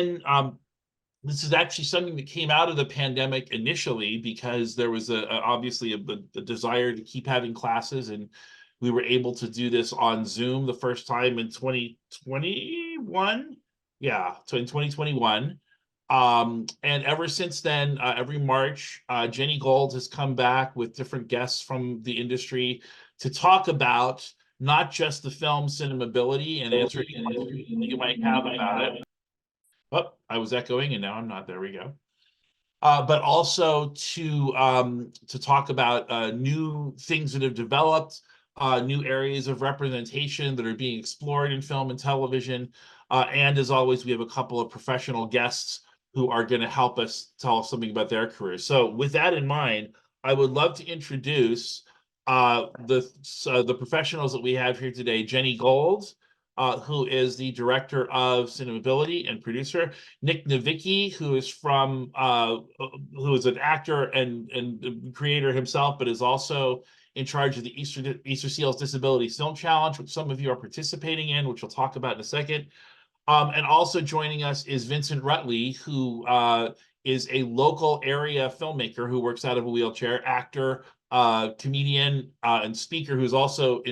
And this is actually something that came out of the pandemic initially because there was obviously a desire to keep having classes, and we were able to do this on Zoom the first time in 2021. Yeah, so in 2021. And ever since then, every March, Jenni Gold has come back with different guests from the industry to talk about not just the film CinemAbility and answer any questions you might have about it. Oh, I was echoing and now I'm not. There we go. But also to talk about new things that have developed, new areas of representation that are being explored in film and television. And as always, we have a couple of professional guests who are going to help us tell us something about their careers. So with that in mind, I would love to introduce the professionals that we have here today. Jenni Gold, who is the director of CinemAbility and producer. Nick Novicki, who is an actor and creator himself, but is also in charge of the Easter Seals Disability Film Challenge, which some of you are participating in, which we'll talk about in a second. And also joining us is Vincent Rutley, who is a local area filmmaker who works out of a wheelchair, actor, comedian, and speaker who's also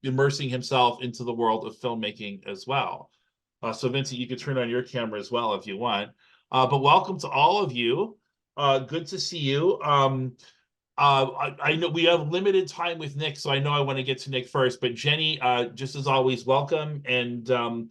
immersing himself into the world of filmmaking as well. So Vincent, you can turn on your camera as well if you want. But welcome to all of you. Good to see you. I know we have limited time with Nick, so I know I want to get to Nick first. But Jenni, just as always, welcome. And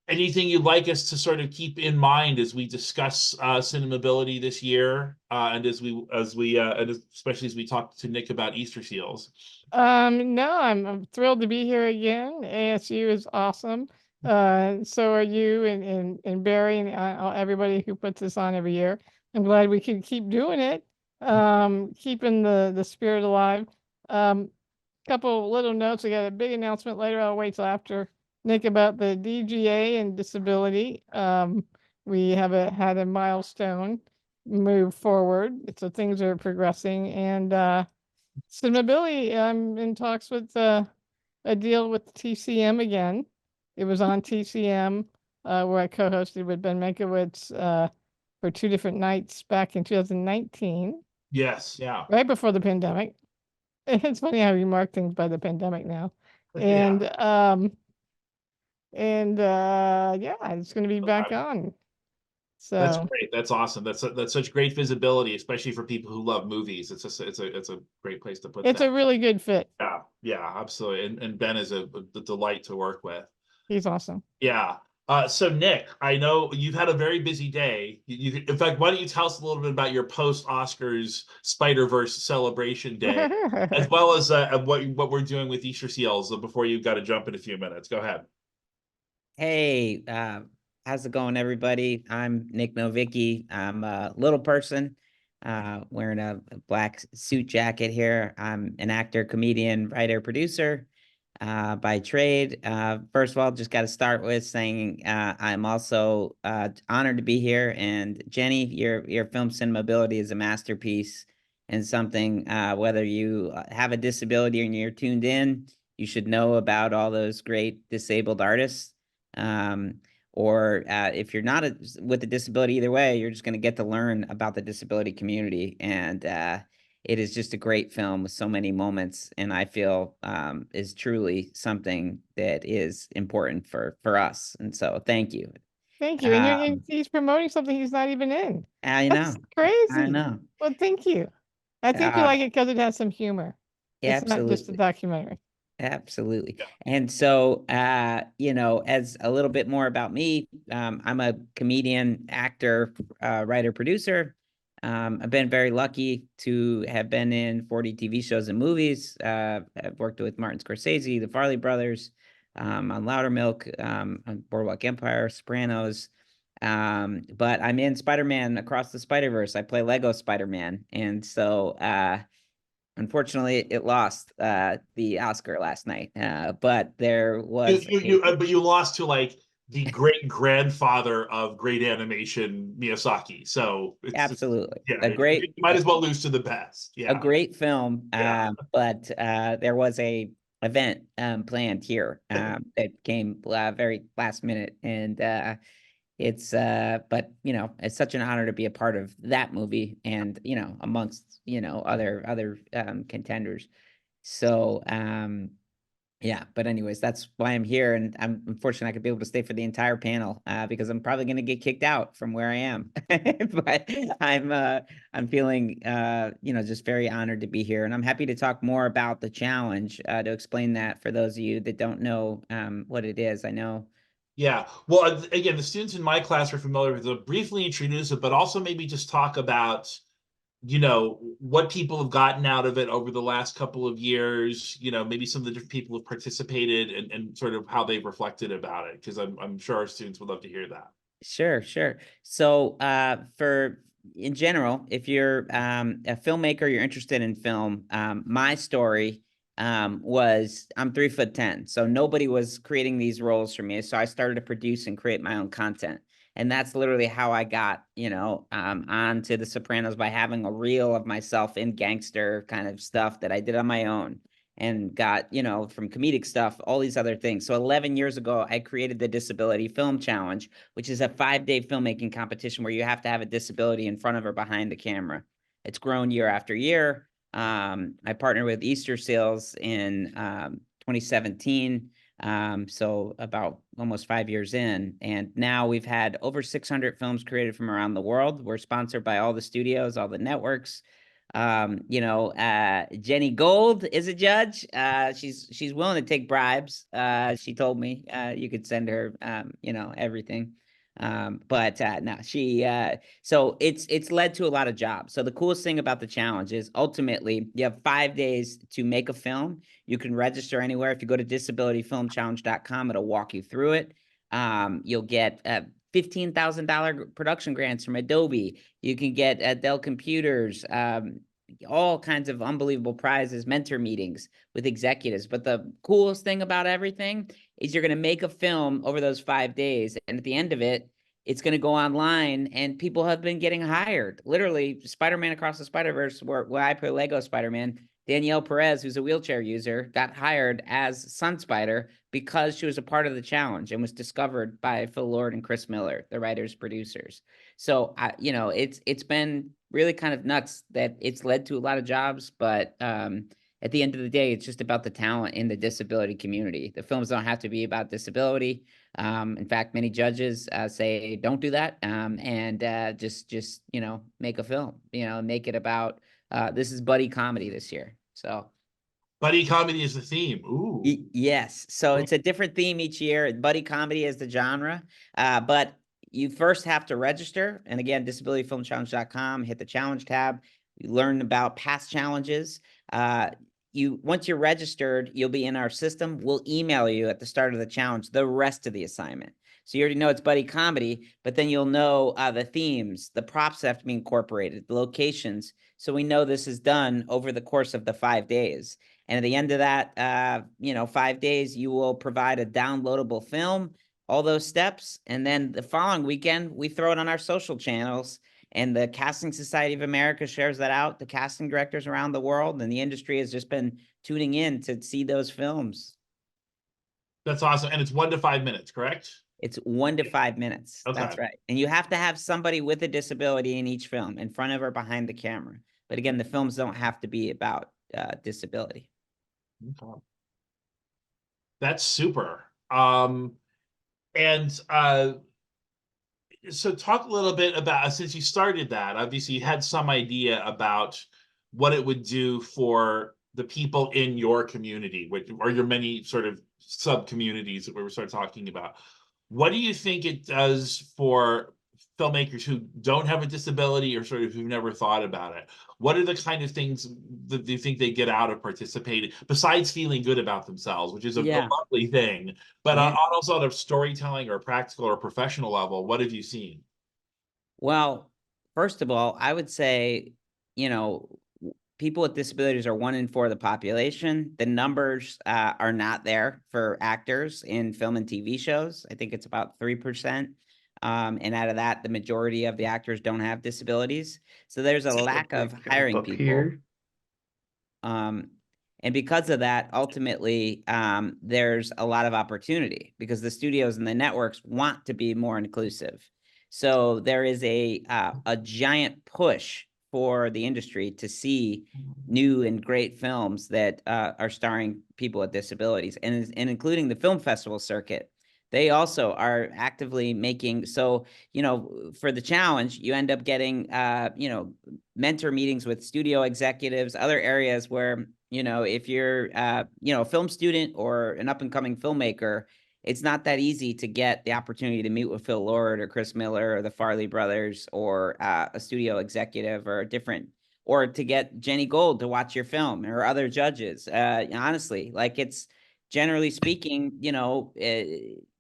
anything you'd like us to sort of keep in mind as we discuss CinemAbility this year, and and especially as we talk to Nick about Easter Seals. No, I'm thrilled to be here again. ASU is awesome. So are you and Barry and everybody who puts this on every year. I'm glad we can keep doing it. Keeping the spirit alive. Couple little notes. We got a big announcement later. I'll wait till after Nick about the DGA and disability. We have had a milestone move forward, so things are progressing. And CinemAbility, I'm in talks with a deal with TCM again. It was on TCM where I co-hosted with Ben Mankiewicz for 2 different nights back in 2019. Yes, yeah. Right before the pandemic. It's funny how you mark things by the pandemic now. And yeah, it's going to be back on. So that's great. That's awesome. That's such great visibility, especially for people who love movies. It's a great place to put it's that. a really good fit. Yeah, absolutely. And Ben is a delight to work with. He's awesome. Yeah. So Nick, I know you've had a very busy day. In fact, why don't you tell us a little bit about your post-Oscars Spider-Verse celebration day, as well as what we're doing with Easter Seals before you've got to jump in a few minutes. Go ahead. Hey, how's it going, everybody? I'm Nick Novicki. I'm a little person wearing a black suit jacket here. I'm an actor, comedian, writer, producer by trade. First of all, just got to start with saying I'm also honored to be here. And Jenni, your film CinemAbility is a masterpiece and something, whether you have a disability and you're tuned in, you should know about all those great disabled artists. Or if you're not with a disability, either way, you're just going to get to learn about the disability community. And it is just a great film with so many moments, and I feel is truly something that is important for us. And so thank you. Thank you. And he's promoting something he's not even in. I know. That's crazy. I know. Well, thank you. I think you like it because it has some humor. It's absolutely. not just a documentary. Absolutely. And so, as a little bit more about me, I'm a comedian, actor, writer, producer. I've been very lucky to have been in 40 TV shows and movies. I've worked with Martin Scorsese, the Farley Brothers, on Loudermilk, on Boardwalk Empire, Sopranos. But I'm in Spider-Man Across the Spider-Verse. I play Lego Spider-Man. And so, unfortunately, it lost the Oscar last night. But there was but you lost to like the great grandfather of great animation, Miyazaki. So absolutely, yeah, you might as well lose to the best. Yeah, a great film. But there was a event planned here that came very last minute, and it's but you know, it's such an honor to be a part of that movie, and you know, amongst you know other contenders. So yeah, but anyways, that's why I'm here, and I'm unfortunately I could be able to stay for the entire panel because I'm probably going to get kicked out from where I am. But I'm feeling you know, just very honored to be here, and I'm happy to talk more about the challenge to explain that for those of you that don't know what it is. I know. Yeah. Well, again, the students in my class are familiar with it. Briefly introduce it, but also maybe just talk about, what people have gotten out of it over the last couple of years, maybe some of the different people who've participated and sort of how they've reflected about it, because I'm sure our students would love to hear that. Sure, sure. So, for in general, if you're a filmmaker, you're interested in film, my story was I'm 3'10", so nobody was creating these roles for me. So I started to produce and create my own content, and that's literally how I got, onto The Sopranos, by having a reel of myself in gangster kind of stuff that I did on my own, and got, from comedic stuff, all these other things. So 11 years ago, I created the Disability Film Challenge, which is a 5-day filmmaking competition where you have to have a disability in front of or behind the camera. It's grown year after year. I partnered with Easter Seals in 2017, so about almost 5 years in, and now we've had over 600 films created from around the world. We're sponsored by all the studios, all the networks. Jenni Gold is a judge. She's willing to take bribes. She told me you could send her everything. But no, so it's led to a lot of jobs. So the coolest thing about the challenge is ultimately you have 5 days to make a film. You can register anywhere. If you go to disabilityfilmchallenge.com, it'll walk you through it. You'll get $15,000 production grants from Adobe. You can get Dell computers, all kinds of unbelievable prizes, mentor meetings with executives. But the coolest thing about everything is you're going to make a film over those 5 days, and at the end of it, it's going to go online, and people have been getting hired. Literally, Spider-Man Across the Spider-Verse, where I play Lego Spider-Man, Danielle Perez, who's a wheelchair user, got hired as Sun Spider because she was a part of the challenge and was discovered by Phil Lord and Chris Miller, the writers, producers. So, it's been really kind of nuts that it's led to a lot of jobs, but at the end of the day, it's just about the talent in the disability community. The films don't have to be about disability. In fact, many judges say don't do that, and just make a film. Make it about. This is buddy comedy this year, so. Buddy comedy is the theme. Ooh. Yes, so it's a different theme each year. Buddy comedy is the genre, but you first have to register. And again, disabilityfilmchallenge.com, hit the challenge tab. You learn about past challenges. Once you're registered, you'll be in our system. We'll email you at the start of the challenge the rest of the assignment. So you already know it's buddy comedy, but then you'll know the themes, the props have to be incorporated, the locations. So we know this is done over the course of the 5 days. And at the end of that, 5 days, you will provide a downloadable film, all those steps. And then the following weekend, we throw it on our social channels, and the Casting Society of America shares that out. The casting directors around the world and the industry has just been tuning in to see those films. That's awesome. And it's 1 to 5 minutes, correct? It's 1 to 5 minutes. Okay. That's right. And you have to have somebody with a disability in each film, in front of or behind the camera. But again, the films don't have to be about disability. Okay. That's super. So talk a little bit about, since you started that, obviously you had some idea about what it would do for the people in your community, which or your many sort of sub communities that we were sort of talking about. What do you think it does for filmmakers who don't have a disability or sort of who've never thought about it? What are the kind of things that you think they get out of participating, besides feeling good about themselves, which is a lovely thing, but on also on a storytelling or practical or professional level, what have you seen? Well, first of all, I would say, people with disabilities are 1 in 4 of the population. The numbers are not there for actors in film and TV shows. I think it's about 3%. And out of that, the majority of the actors don't have disabilities. So there's a lack of hiring people. And because of that, ultimately, there's a lot of opportunity because the studios and the networks want to be more inclusive. So there is a giant push for the industry to see new and great films that are starring people with disabilities, and including the film festival circuit. They also are actively making, so, you know, for the challenge, you end up getting, you know, mentor meetings with studio executives, other areas where, you know, if you're, you know, a film student or an up and coming filmmaker, it's not that easy to get the opportunity to meet with Phil Lord or Chris Miller or the Farley brothers or a studio executive or a different, or to get Jenni Gold to watch your film or other judges. Honestly, like, it's generally speaking, you know,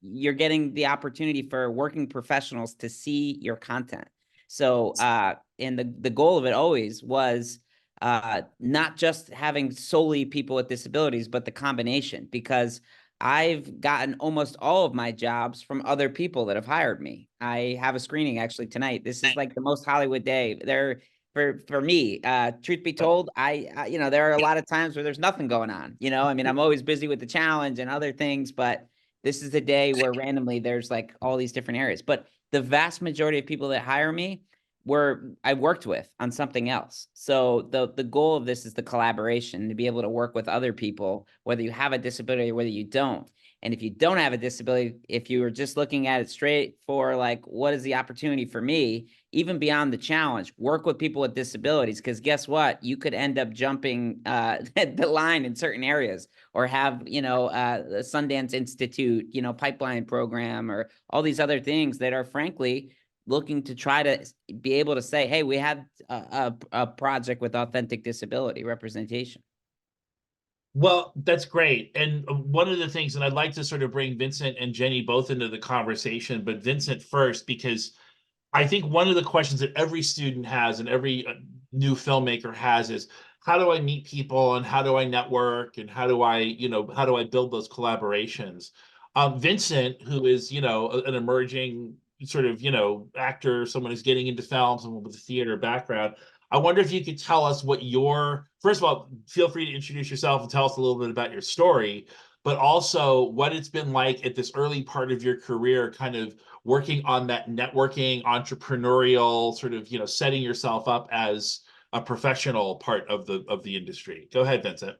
you're getting the opportunity for working professionals to see your content. So, and the goal of it always was not just having solely people with disabilities, but the combination, because I've gotten almost all of my jobs from other people that have hired me. I have a screening actually tonight. This is like the most Hollywood day there for me. Truth be told, I you know, there are a lot of times where there's nothing going on. You know, I mean, I'm always busy with the challenge and other things, but this is the day where randomly there's like all these different areas. But the vast majority of people that hire me I worked with on something else. So the goal of this is the collaboration, to be able to work with other people, whether you have a disability or whether you don't. And if you don't have a disability, if you were just looking at it straight for like, what is the opportunity for me, even beyond the challenge, work with people with disabilities, because guess what? You could end up jumping the line in certain areas, or have, you know, the Sundance Institute, you know, pipeline program, or all these other things that are frankly looking to try to be able to say, hey, we have a project with authentic disability representation. Well, that's great. And one of the things, and I'd like to sort of bring Vincent and Jenni both into the conversation, but Vincent first, because I think one of the questions that every student has and every new filmmaker has is, how do I meet people and how do I network and how do I, you know, how do I build those collaborations? Vincent, who is, you know, an emerging sort of, you know, actor, someone who's getting into film, someone with a theater background. I wonder if you could tell us what your, first of all, feel free to introduce yourself and tell us a little bit about your story, but also what it's been like at this early part of your career, kind of working on that networking, entrepreneurial sort of, you know, setting yourself up as a professional part of the industry. Go ahead, Vincent.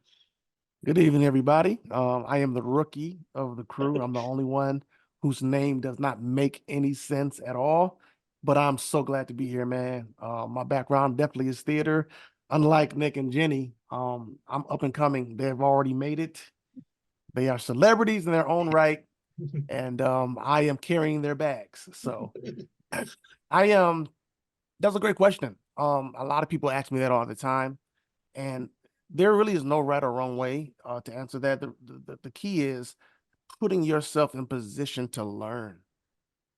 Good evening, everybody. I am the rookie of the crew. I'm the only one whose name does not make any sense at all, but I'm so glad to be here, man. My background definitely is theater. Unlike Nick and Jenni, I'm up and coming. They've already made it. They are celebrities in their own right, and I am carrying their bags. So I that's a great question. A lot of people ask me that all the time, and there really is no right or wrong way to answer that. The key is putting yourself in position to learn,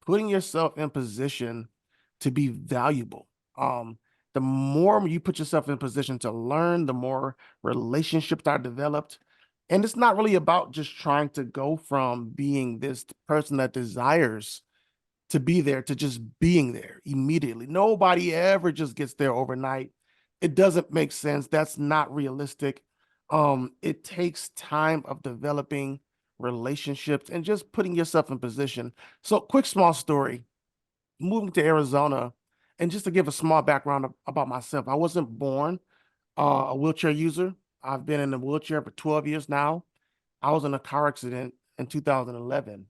putting yourself in position to be valuable. The more you put yourself in position to learn, the more relationships are developed. And it's not really about just trying to go from being this person that desires to be there to just being there immediately. Nobody ever just gets there overnight. It doesn't make sense. That's not realistic. It takes time of developing relationships and just putting yourself in position. So, quick small story. Moving to Arizona, and just to give a small background about myself, I wasn't born a wheelchair user. I've been in a wheelchair for 12 years now. I was in a car accident in 2011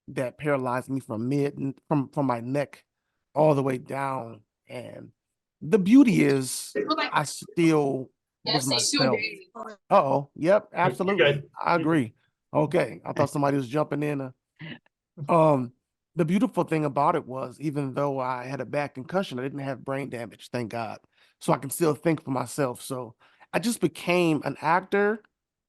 that paralyzed me from my neck all the way down. And the beauty is I still was myself. Uh-oh. Yep, absolutely. I agree. Okay. I thought somebody was jumping in. Um, the beautiful thing about it was, even though I had a bad concussion, I didn't have brain damage, thank God. So I can still think for myself. So I just became an actor,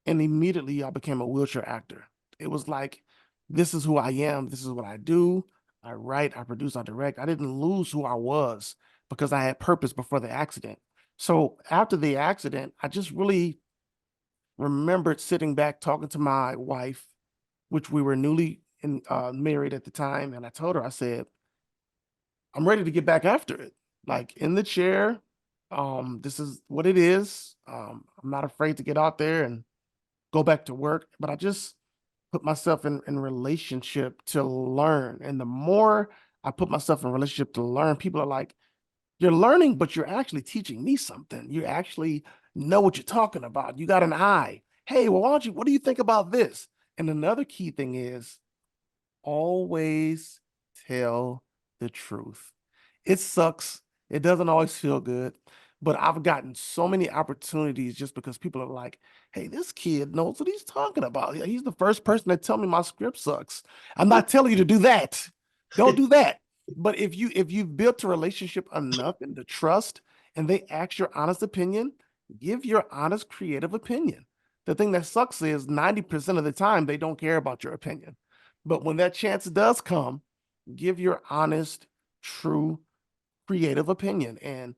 and immediately I became a wheelchair actor. It was like, this is who I am. This is what I do. I write, I produce, I direct. I didn't lose who I was because I had purpose before the accident. So after the accident, I just really remembered sitting back talking to my wife, which we were newly married at the time. And I told her, I said, I'm ready to get back after it. Like in the chair, This is what it is. I'm not afraid to get out there and go back to work, but I just put myself in relationship to learn. And the more I put myself in relationship to learn, people are like, you're learning, but you're actually teaching me something. You actually know what you're talking about. You got an eye. Hey, well, what do you think about this? And another key thing is always tell the truth. It sucks. It doesn't always feel good, but I've gotten so many opportunities just because people are like, hey, this kid knows what he's talking about. Yeah, he's the first person to tell me my script sucks. I'm not telling you to do that. Don't do that. But if you've built a relationship enough and the trust and they ask your honest opinion, give your honest creative opinion. The thing that sucks is 90% of the time they don't care about your opinion. But when that chance does come, give your honest, true, creative opinion. And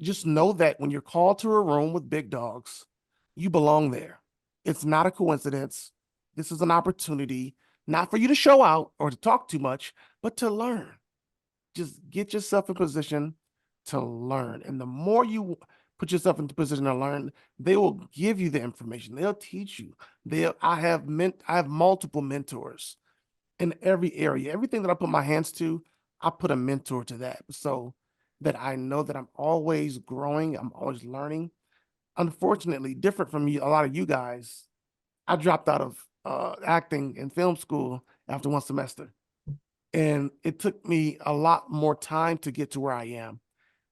just know that when you're called to a room with big dogs, you belong there. It's not a coincidence. This is an opportunity, not for you to show out or to talk too much, but to learn. Just get yourself in position to learn. And the more you put yourself into position to learn, they will give you the information. They'll teach you. I have multiple mentors in every area. Everything that I put my hands to, I put a mentor to that, so that I know that I'm always growing, I'm always learning. Unfortunately, different from you, a lot of you guys, I dropped out of acting in film school after one semester. And it took me a lot more time to get to where I am.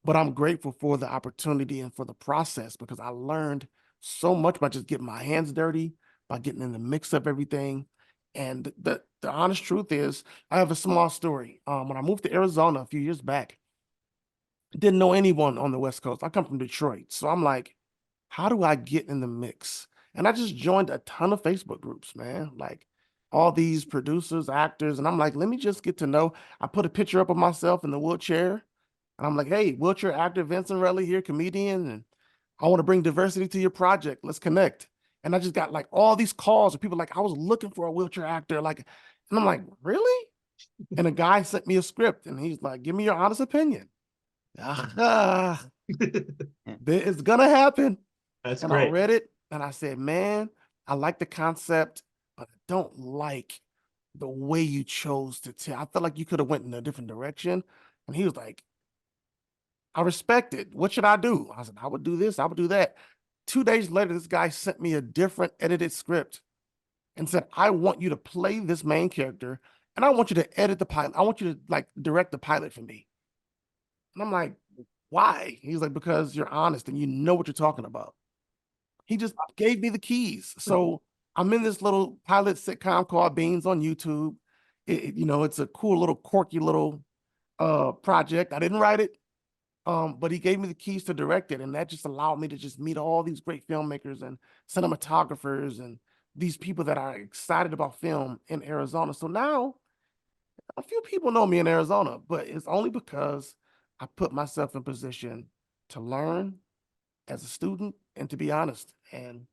But I'm grateful for the opportunity and for the process because I learned so much by just getting my hands dirty, by getting in the mix of everything. And the honest truth is, I have a small story. When I moved to Arizona a few years back, didn't know anyone on the West Coast. I come from Detroit. So I'm like, how do I get in the mix? And I just joined a ton of Facebook groups, man. Like all these producers, actors, and I'm like, let me just get to know. I put a picture up of myself in the wheelchair, and I'm like, hey, wheelchair actor Vincent Rutley here, comedian, and I want to bring diversity to your project. Let's connect. And I just got like all these calls of people like, I was looking for a wheelchair actor, like, and I'm like, really? And a guy sent me a script, and he's like, give me your honest opinion. It's gonna happen. That's And I great. read it and I said, man, I like the concept, but I don't like the way you chose to tell. I felt like you could have went in a different direction. And he was like, I respect it. What should I do? I said, I would do this, I would do that. 2 days later, this guy sent me a different edited script and said, I want you to play this main character and I want you to edit the pilot. I want you to like direct the pilot for me. And I'm like, why? He's like, because you're honest and you know what you're talking about. He just gave me the keys. So I'm in this little pilot sitcom called Beans on YouTube. It's a cool little quirky little project. I didn't write it, but he gave me the keys to direct it, and that just allowed me to just meet all these great filmmakers and cinematographers and these people that are excited about film in Arizona. So now a few people know me in Arizona, but it's only because I put myself in position to learn as a student and to be honest. And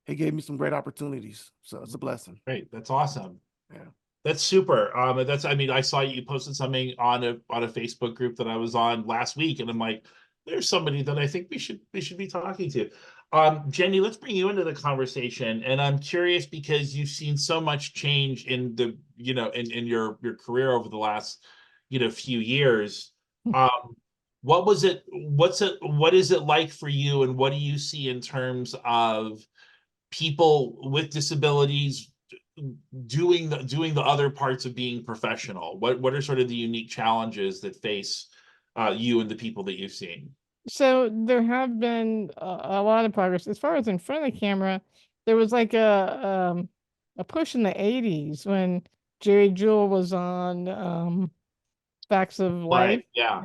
it gave me some great opportunities. So it's a blessing. Great. That's awesome. Yeah. That's super. I mean, I saw you posted something on a Facebook group that I was on last week, and I'm like, there's somebody that I think we should be talking to. Jenni, let's bring you into the conversation. And I'm curious because you've seen so much change in in your career over the last, few years. What is it like for you, and what do you see in terms of people with disabilities doing the other parts of being professional? What are sort of the unique challenges that face you and the people that you've seen? So there have been a lot of progress as far as in front of the camera. There was like a push in the 80s when Jerry Jewell was on Facts of Life. Yeah.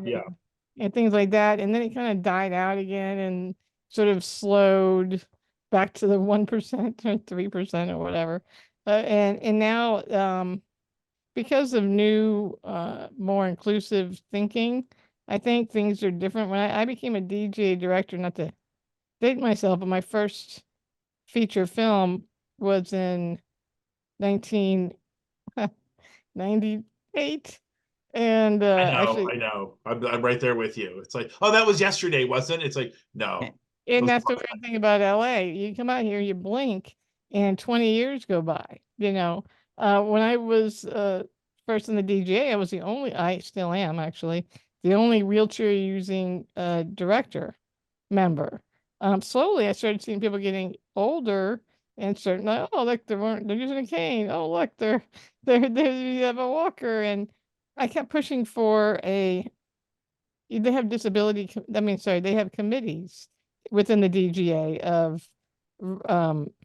And things like that. And then it kind of died out again and sort of slowed back to the 1% or 3% or whatever. And now, because of new, more inclusive thinking, I think things are different. When I became a DJ director, not to date myself, but my first feature film was in 1998. And I know, actually, I know. I'm right there with you. It's like, oh, that was yesterday, wasn't it? It's like, no. It and was that's the weird thing about LA. You come out here, you blink, and 20 years go by. When I was first in the DGA, I was I still am actually, the only wheelchair using director member. Slowly, I started seeing people getting older and starting like, oh, look, they're using a cane. Oh, look, they have a walker, and I kept pushing for they have they have committees within the DGA of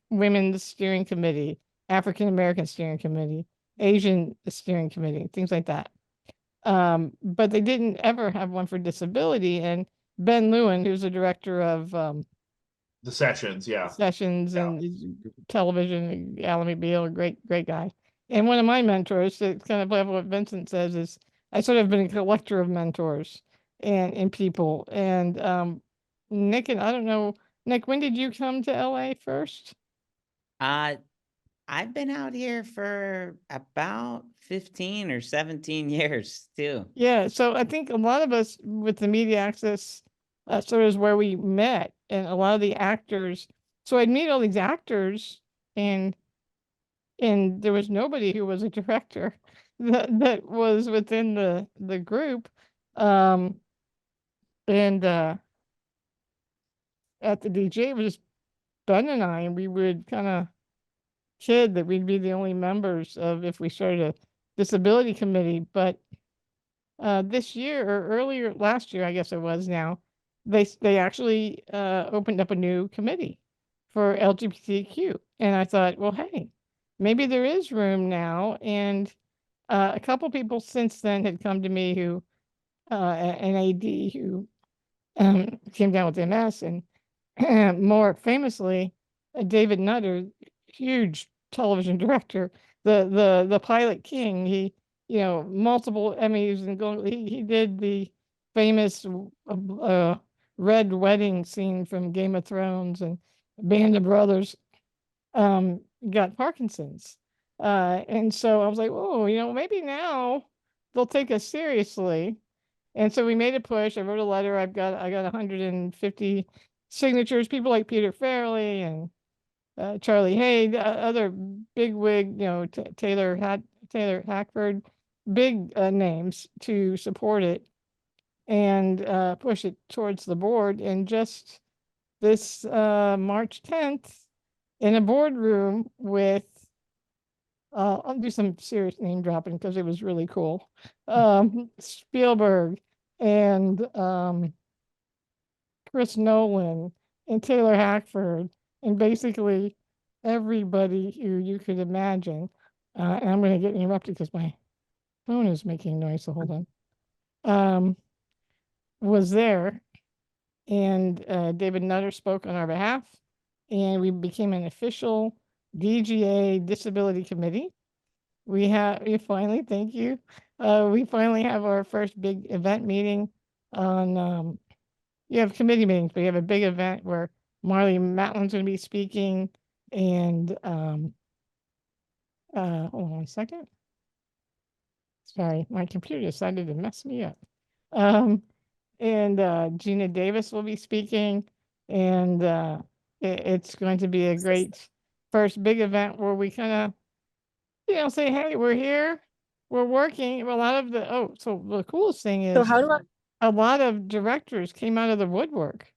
women's steering committee, African American steering committee, Asian steering committee, things like that. But they didn't ever have one for disability. And Ben Lewin, who's the director of the sessions, yeah. Sessions Yeah. and television, Alamy Beal, a great guy. And one of my mentors, to kind of level what Vincent says, is I sort of been a collector of mentors and people. And Nick, and I don't know, Nick, when did you come to LA first? I've been out here for about 15 or 17 years too. Yeah, so I think a lot of us with the media access sort of is where we met, and a lot of the actors. So I'd meet all these actors, and there was nobody who was a director that was within the group. Um, and at the DJ, it was just Ben and I, and we would kind of kid that we'd be the only members of if we started a disability committee. But this year or earlier last year, I guess it was now, they actually opened up a new committee for LGBTQ. And I thought, well, hey, maybe there is room now. And a couple people since then had come to me who, an AD who came down with MS, and more famously, David Nutter, huge television director, the Pilot King. He, multiple Emmys and gold. He did the famous red wedding scene from Game of Thrones, and Band of Brothers. Got Parkinson's, and so I was like, oh, maybe now they'll take us seriously. And so we made a push. I wrote a letter. I got 150 signatures. People like Peter Farrelly and Charlie Hay, other big wig, Taylor Hackford, big names to support it and push it towards the board. And just this March 10th, in a boardroom with, I'll do some serious name dropping because it was really cool. Spielberg and Chris Nolan and Taylor Hackford, and basically everybody who you could imagine. And I'm going to get interrupted because my phone is making noise, so hold on. Was there, and David Nutter spoke on our behalf, and we became an official DGA Disability Committee. We finally, thank you. We finally have our first big event meeting on, you have committee meetings, but you have a big event where Marley Matlin's going to be speaking, and hold on one second. Sorry, my computer decided to mess me up. And Gina Davis will be speaking, and it's going to be a great first big event where we kind of, say, hey, we're here, we're working. A lot of so the coolest thing is, So how do I? a lot of directors came out of the woodwork.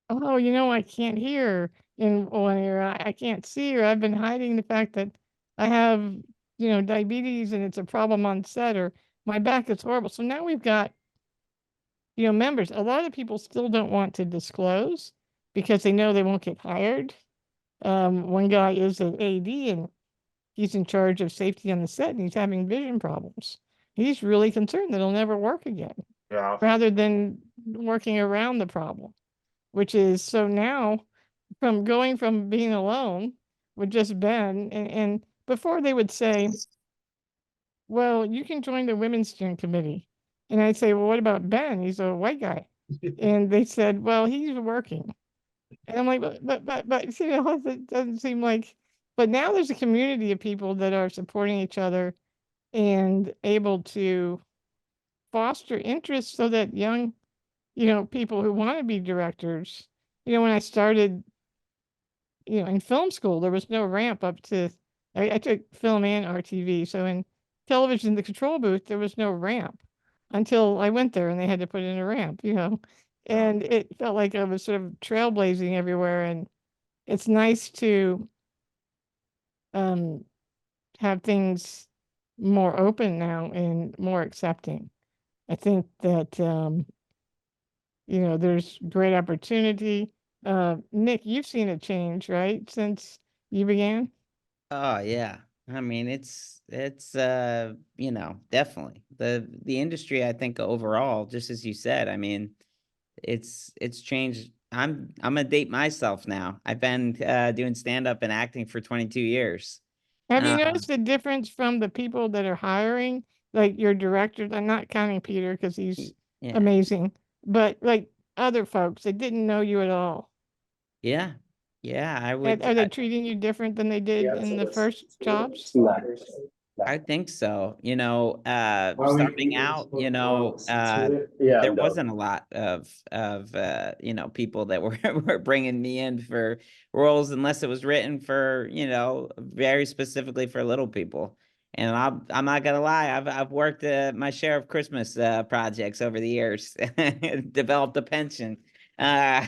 Oh, I can't hear in one ear. I can't see, or I've been hiding the fact that I have, diabetes and it's a problem on set, or my back is horrible. So now we've got, members. A lot of people still don't want to disclose because they know they won't get hired. One guy is an AD, and he's in charge of safety on the set, and he's having vision problems. He's really concerned that he'll never work again, Yeah. rather than working around the problem, which is, so now from going from being alone with just Ben, and before they would say, well, you can join the women's steering committee. And I'd say, well, what about Ben? He's a white guy. And they said, well, he's working. And I'm like, but it doesn't seem like, but now there's a community of people that are supporting each other and able to foster interest so that young, people who want to be directors, when I started, in film school, there was no ramp up to, I took film and RTV. So in television, the control booth, there was no ramp until I went there and they had to put in a ramp. And it felt like I was sort of trailblazing everywhere. And it's nice to have things more open now and more accepting. I think that, there's great opportunity. Nick, you've seen a change, right, since you began? Oh yeah. I mean, it's definitely the industry, I think overall, just as you said, I mean, it's changed. I'm gonna date myself now. I've been doing stand up and acting for 22 years. Have you Uh, noticed the difference from the people that are hiring, like your directors? I'm not counting Peter because he's yeah. amazing, but like other folks that didn't know you at all. Yeah. Yeah, I Are would they treating you different than they did in the first jobs? I think so. Starting out, there wasn't a lot of people that were were bringing me in for roles unless it was written for, very specifically for little people. And I'm not gonna lie, I've worked my share of Christmas projects over the years, developed a pension. Uh,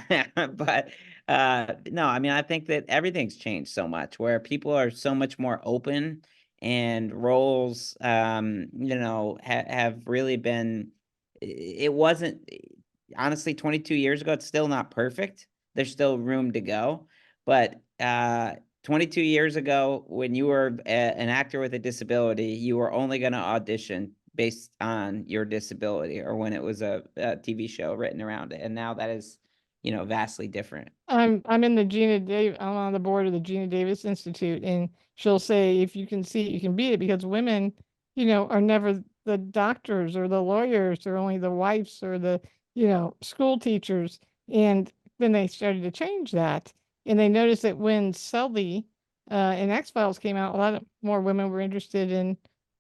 but no, I mean, I think that everything's changed so much where people are so much more open, and roles have really been, it wasn't, honestly, 22 years ago, it's still not perfect. There's still room to go, but 22 years ago, when you were an actor with a disability, you were only going to audition based on your disability, or when it was a TV show written around it, and now that is vastly different. I'm in the Gina Davis. I'm on the board of the Gina Davis Institute, and she'll say, if you can see it, you can beat it, because women, are never the doctors or the lawyers. They're only the wives or the, school teachers. And then they started to change that, and they noticed that when Sully and X-Files came out, a lot of more women were interested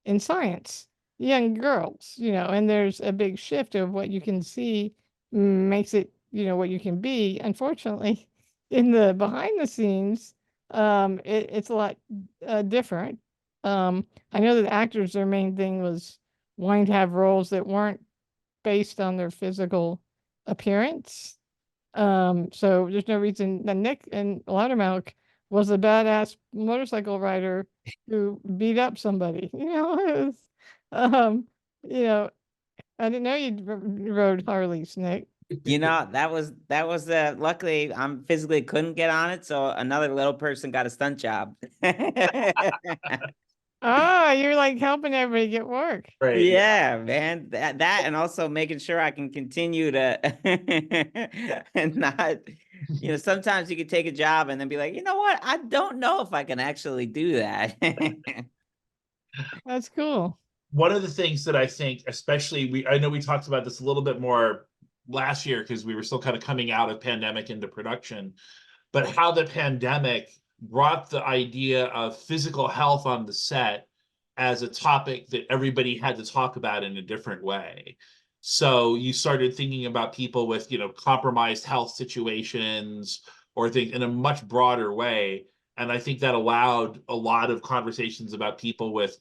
in science, young girls, and there's a big shift of what you can see makes it, what you can be. Unfortunately, in the behind the scenes, it's a lot different. I know that actors, their main thing was wanting to have roles that weren't based on their physical appearance. So there's no reason that Nick and Loudermilk was a badass motorcycle rider who beat up somebody. It was, you know, I didn't know you rode Harleys, Nick. That was luckily I'm physically couldn't get on it, so another little person got a stunt job. Ah, you're like helping everybody get work. Right. Yeah, man. That and also making sure I can continue to and not, sometimes you could take a job and then be like, you know what? I don't know if I can actually do that. That's cool. One of the things that I think, especially I know we talked about this a little bit more last year because we were still kind of coming out of pandemic into production, but how the pandemic brought the idea of physical health on the set as a topic that everybody had to talk about in a different way. So you started thinking about people with, compromised health situations or things in a much broader way. And I think that allowed a lot of conversations about people with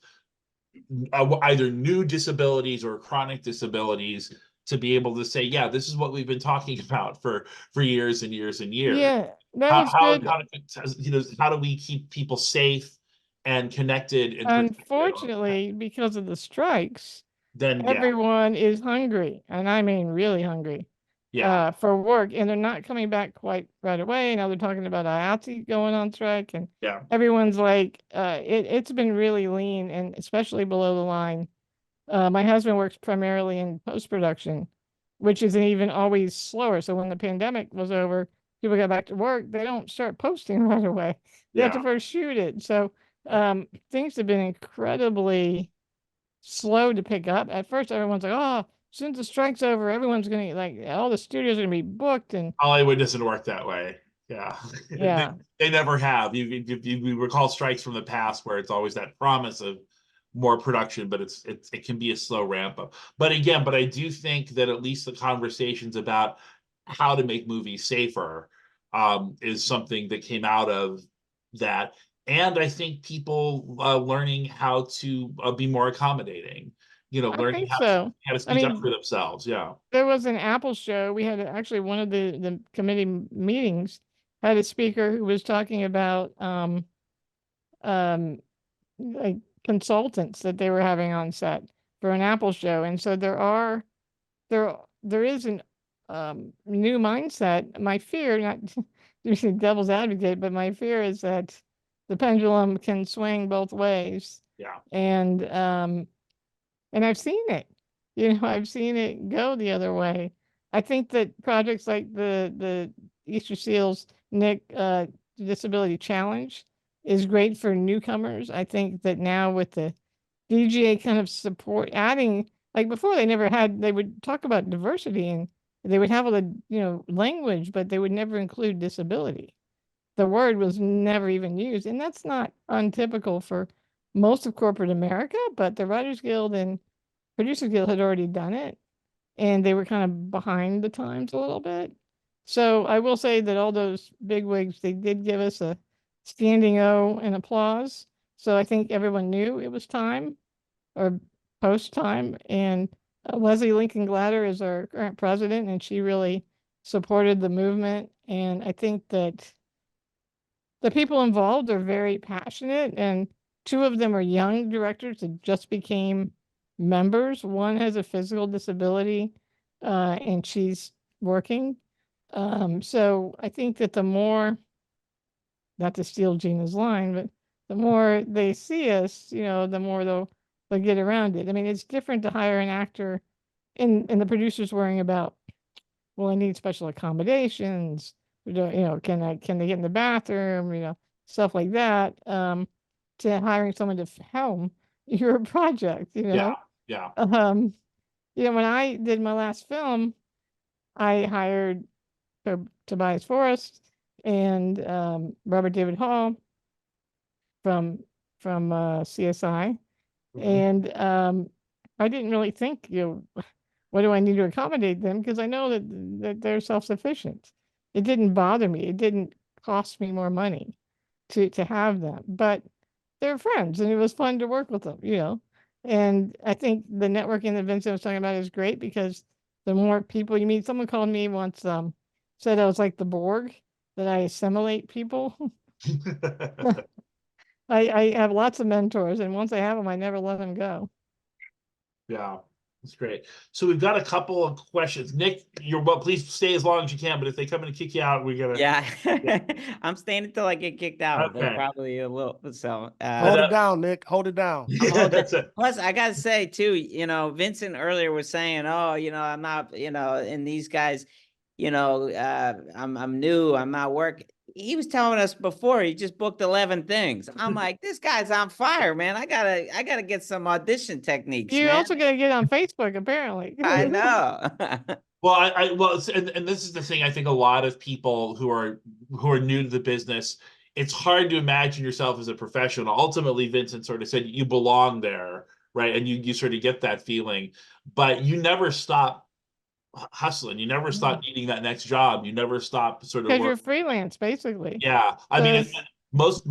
either new disabilities or chronic disabilities to be able to say, yeah, this is what we've been talking about for years and years and years. Yeah, that was good. How do we keep people safe and connected and protected? Unfortunately, because of the strikes, Then yeah, everyone is hungry, and I mean really hungry, yeah, for work, and they're not coming back quite right away. Now they're talking about IATSE going on strike, and yeah, everyone's like, it's been really lean, and especially below the line. My husband works primarily in post-production, which isn't even always slower. So when the pandemic was over, people got back to work, they don't start posting right away. They have to yeah. first shoot it. So things have been incredibly slow to pick up. At first, everyone's like, oh, as soon as the strike's over, everyone's gonna, like, all the studios are gonna be booked. And Hollywood doesn't work that way. Yeah, yeah, they never have. You recall strikes from the past where it's always that promise of more production, but it can be a slow ramp up. But again, I do think that at least the conversations about how to make movies safer is something that came out of that. And I think people learning how to be more accommodating, I learning think so. how to I speak up mean, for themselves. Yeah. there was an Apple show. We had actually one of the committee meetings had a speaker who was talking about like consultants that they were having on set for an Apple show. And so there is an new mindset. My fear, not to be devil's advocate, but my fear is that the pendulum can swing both ways. Yeah. And I've seen it. I've seen it go the other way. I think that projects like the Easter Seals Nick Disability Challenge is great for newcomers. I think that now with the DGA kind of support, adding, like before they would talk about diversity and they would have all the, language, but they would never include disability. The word was never even used, and that's not untypical for most of corporate America, but the Writers Guild and Producers Guild had already done it, and they were kind of behind the times a little bit. So I will say that all those bigwigs, they did give us a standing O and applause. So I think everyone knew it was time or post time. And Leslie Lincoln Glatter is our current president, and she really supported the movement. And I think that the people involved are very passionate, and two of them are young directors that just became members. One has a physical disability, and she's working. So I think that the more, not to steal Gina's line, but the more they see us, the more they'll get around it. I mean, it's different to hire an actor and the producer's worrying about, well, I need special accommodations, can they get in the bathroom, stuff like that, to hiring someone to helm your project, Yeah. when I did my last film, I hired Tobias Forrest and Robert David Hall from CSI. Mhm. And I didn't really think, what do I need to accommodate them? Because I know that they're self-sufficient. It didn't bother me. It didn't cost me more money to have them, but they're friends and it was fun to work with them. And I think the networking that Vincent was talking about is great because the more people you meet, someone called me once, said I was like the Borg, that I assimilate people. I have lots of mentors, and once I have them, I never let them go. Yeah, that's great. So we've got a couple of questions. Nick, you're well, please stay as long as you can, but if they come in and kick you out, we're gonna. Yeah, I'm staying until I get kicked out. That's Okay. probably a little, so Hold it down, Nick. Hold it down. I'm holding That's it. it. Plus, I gotta say too, Vincent earlier was saying, "Oh, I'm not, and these guys, I'm new, I'm not working." He was telling us before he just booked 11 things. I'm like, this guy's on fire, man. I gotta get some audition techniques, You man. also got to get on Facebook, apparently. I know. Well, and this is the thing. I think a lot of people who are new to the business, it's hard to imagine yourself as a professional. Ultimately, Vincent sort of said you belong there, right? And you sort of get that feeling, but you never stop hustling. You never stop needing that next job. You never stop sort of Because you're work. freelance, basically. Yeah, I So mean, it's- most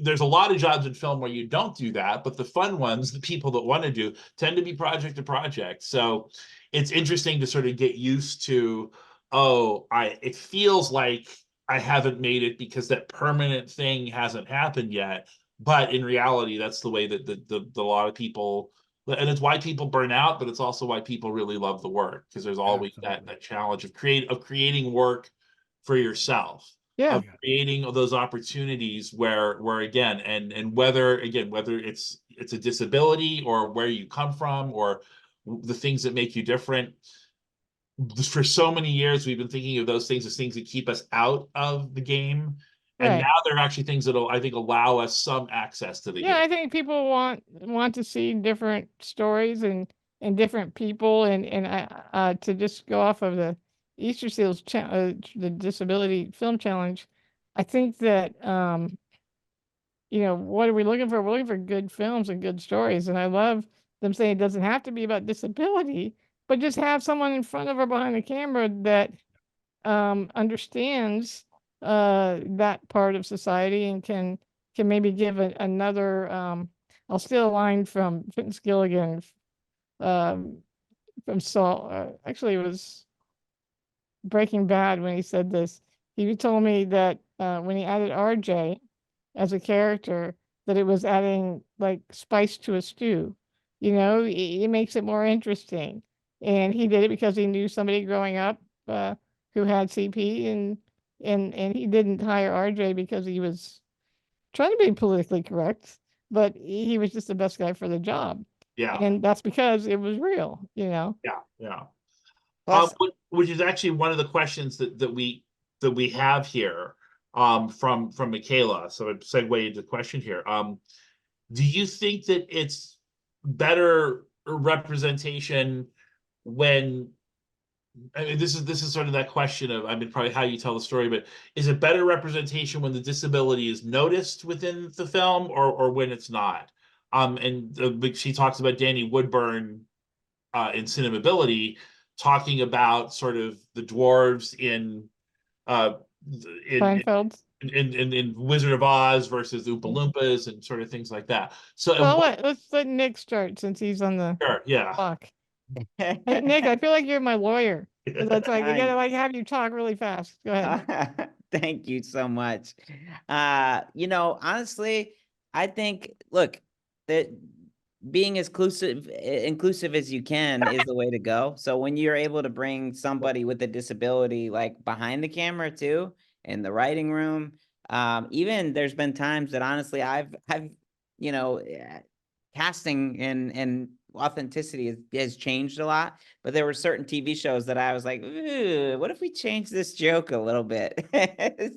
there's a lot of jobs in film where you don't do that, but the fun ones, the people that want to do, tend to be project to project. So it's interesting to sort of get used to, oh, it feels like I haven't made it because that permanent thing hasn't happened yet. But in reality, that's the way that the lot of people, and it's why people burn out, but it's also why people really love the work, because there's always Absolutely. that challenge of creating work for yourself, yeah. of creating those opportunities where again, and whether it's a disability or where you come from or the things that make you different. For so many years we've been thinking of those things as things that keep us out of the game, and Right. now they're actually things that'll, I think, allow us some access to the Yeah, game. I think people want to see different stories and different people, and I to just go off of the Easter Seals the Disability Film Challenge. I think that you know, what are we looking for? We're looking for good films and good stories. And I love them saying it doesn't have to be about disability, but just have someone in front of or behind the camera that understands that part of society and can maybe give another I'll steal a line from Vince Gilligan um, from Saul. Actually, it was Breaking Bad when he said this. He told me that when he added RJ as a character, that it was adding like spice to a stew. You know, it makes it more interesting. And he did it because he knew somebody growing up who had CP, and he didn't hire RJ because he was trying to be politically correct, but he was just the best guy for the job. Yeah, And that's because it was real, you know. yeah. Plus, Which is actually one of the questions that we have here from Michaela. So a segue into the question here. Do you think that it's better representation when, I mean, this is sort of that question of, I mean, probably how you tell the story, but is it better representation when the disability is noticed within the film or when it's not? And she talks about Danny Woodburn in CinemAbility, talking about sort of the dwarves in Seinfeld. in Wizard of Oz versus Oompa Loompas and sort of things like that. So Well, let's let Nick start since he's on the sure, yeah. clock. Hey, Nick, I feel like you're my lawyer. 'Cause that's like I gotta like have you talk really fast. Go ahead. Thank you so much. You know, honestly, I think, look, that being as inclusive as you can is the way to go. So when you're able to bring somebody with a disability like behind the camera too, in the writing room, even there's been times that honestly I've you know, casting and authenticity has changed a lot, but there were certain TV shows that I was like, ooh, what if we change this joke a little bit?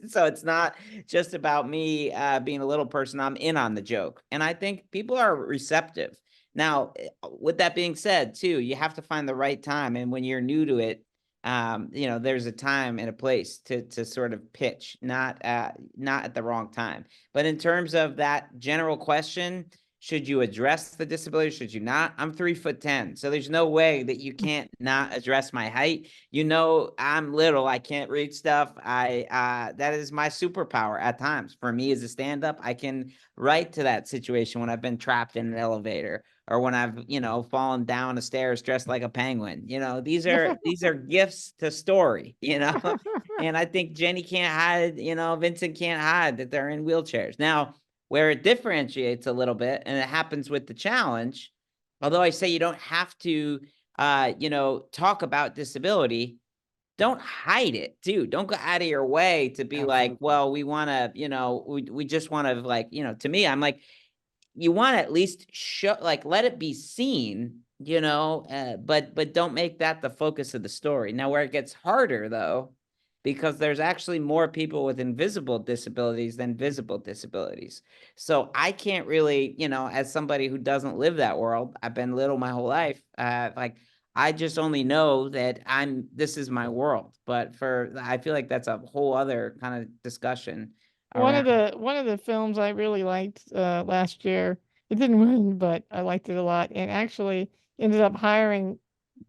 So it's not just about me being a little person, I'm in on the joke. And I think people are receptive. Now, with that being said, too, you have to find the right time. And when you're new to it, you know, there's a time and a place to sort of pitch, not at the wrong time. But in terms of that general question, should you address the disability? Should you not? I'm 3'10", so there's no way that you can't not address my height. You know, I'm little. I can't read stuff. That is my superpower at times. For me as a stand-up, I can write to that situation when I've been trapped in an elevator or when I've, you know, fallen down the stairs dressed like a penguin. You know, these are gifts to story, you know. And I think Jenni can't hide, you know, Vincent can't hide that they're in wheelchairs. Now, where it differentiates a little bit, and it happens with the challenge, although I say you don't have to, you know, talk about disability, don't hide it too. Don't go out of your way to be like, well, we want to, you know, we just want to like, you know, to me, I'm like, you want to at least show, like, let it be seen, you know, but don't make that the focus of the story. Now, where it gets harder though, because there's actually more people with invisible disabilities than visible disabilities. So I can't really, you know, as somebody who doesn't live that world, I've been little my whole life, like, I just only know that this is my world. But I feel like that's a whole other kind of discussion. One of the films I really liked last year, it didn't win, but I liked it a lot, and actually ended up hiring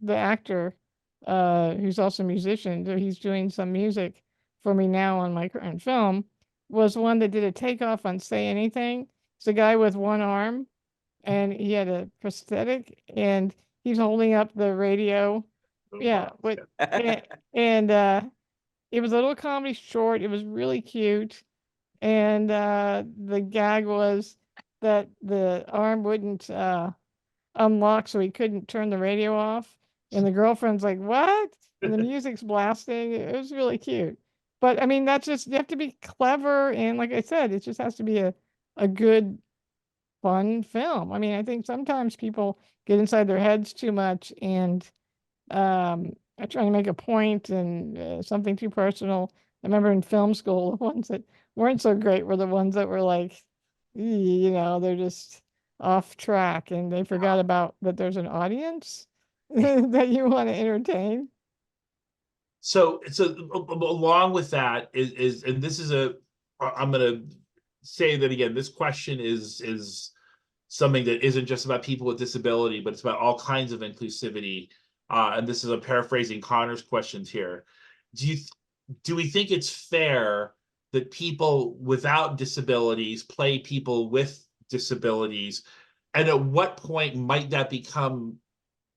the actor who's also a musician. So he's doing some music for me now on my current film. Was one that did a takeoff on Say Anything. It's a guy with one arm, and he had a prosthetic, and he's holding up the radio. Yeah, and it was a little comedy short. It was really cute. And the gag was that the arm wouldn't unlock, so he couldn't turn the radio off. And the girlfriend's like, "What?" And the music's blasting. It was really cute. But I mean, that's just, you have to be clever, and like I said, it just has to be a good, fun film. I mean, I think sometimes people get inside their heads too much and are trying to make a point and something too personal. I remember in film school, the ones that weren't so great were the ones that were like, you know, they're just off track and they forgot about that there's an audience that you want to entertain. So along with that is and this is I'm gonna say that again, this question is something that isn't just about people with disability, but it's about all kinds of inclusivity. And this is a paraphrasing Connor's questions here. Do we think it's fair that people without disabilities play people with disabilities? And at what point might that become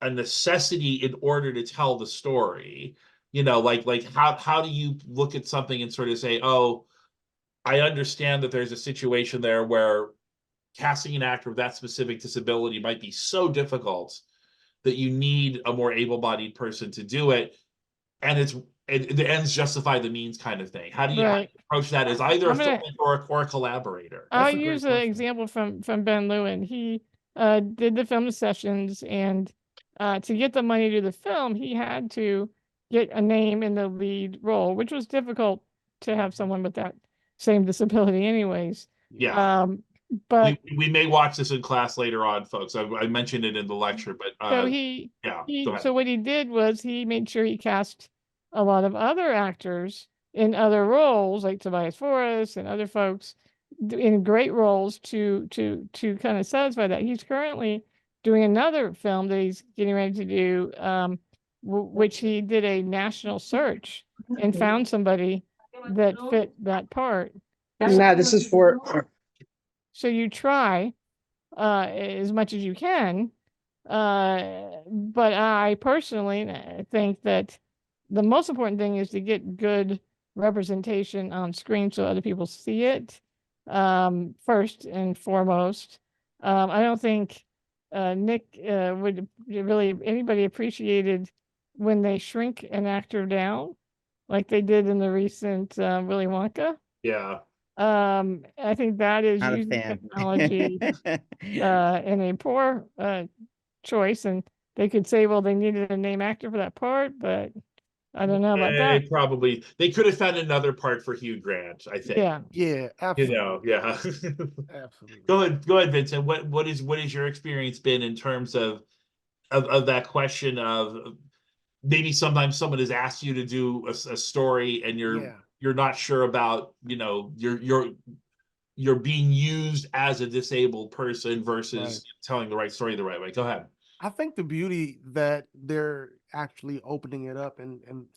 a necessity in order to tell the story? You know, like how do you look at something and sort of say, oh, I understand that there's a situation there where casting an actor with that specific disability might be so difficult that you need a more able-bodied person to do it, and the ends justify the means kind of thing. How do you Right. approach that as either a I'm gonna- filmmaker or a collaborator? I'll That's a great use an question. example from Ben Lewin. He did the film sessions, and to get the money to do the film, he had to get a name in the lead role, which was difficult to have someone with that same disability anyways. Yeah. But We may watch this in class later on, folks. I mentioned it in the lecture, but so yeah, go ahead. so what he did was he made sure he cast a lot of other actors in other roles, like Tobias Forrest and other folks in great roles to kind of satisfy that. He's currently doing another film that he's getting ready to do, which he did a national search and found somebody that fit that part. And now this is for, So you try as much as you can. But I personally think that the most important thing is to get good representation on screen so other people see it, first and foremost. I don't think Nick would really anybody appreciated when they shrink an actor down like they did in the recent Willy Wonka. Yeah. I think that is Not a using fan. technology in a poor choice, and they could say, well, they needed a name actor for that part, but I don't know about that. They could have found another part for Hugh Grant, I think. Yeah. Yeah, You absolutely. know, yeah. Absolutely. Go ahead, Vincent. What is your experience been in terms of that question of maybe sometimes someone has asked you to do a story and Yeah. you're not sure about, you know, you're being used as a disabled person versus Right. telling the right story the right way. Go ahead. I think the beauty that they're actually opening it up, and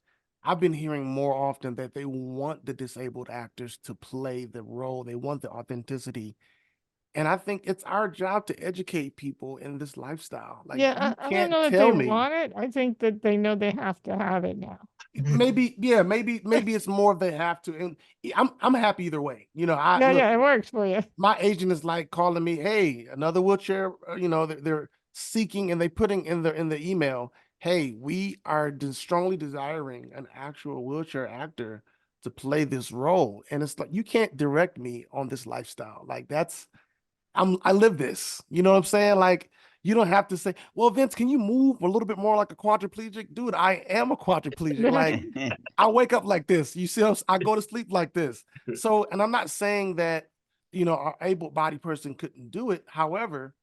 I've been hearing more often that they want the disabled actors to play the role. They want the authenticity. And I think it's our job to educate people in this lifestyle. Like, Yeah, you I don't can't know that they tell me. want it. I think that they know they have to have it now. Maybe, yeah, maybe it's more of they have to. And I'm happy either way. You know, Yeah, look, yeah, it works for you. my agent is like calling me, hey, another wheelchair, you know, they're seeking, and they putting in the email, hey, we are strongly desiring an actual wheelchair actor to play this role. And it's like, you can't direct me on this lifestyle. Like, I live this, you know what I'm saying? Like, you don't have to say, well, Vince, can you move a little bit more like a quadriplegic? Dude, I am a quadriplegic. Like, I wake up like this. You see, I go to sleep like this. So, and I'm not saying that, you know, our able-bodied person couldn't do it. However,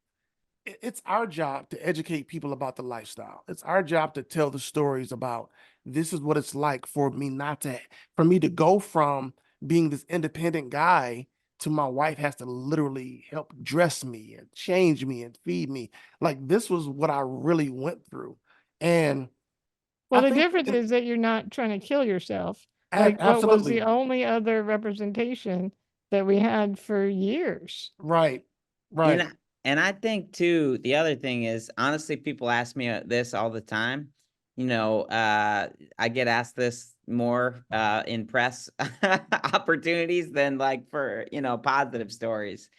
it's our job to educate people about the lifestyle. It's our job to tell the stories about this is what it's like for me to go from being this independent guy to my wife has to literally help dress me and change me and feed me. Like, this was what I really went through. And Well, I the think difference is that you're not trying to kill yourself. Like what was absolutely the only other representation that we had for years. right. Right. And I think too, the other thing is, honestly, people ask me this all the time. You know, I get asked this more in press opportunities than like for, you know, positive stories.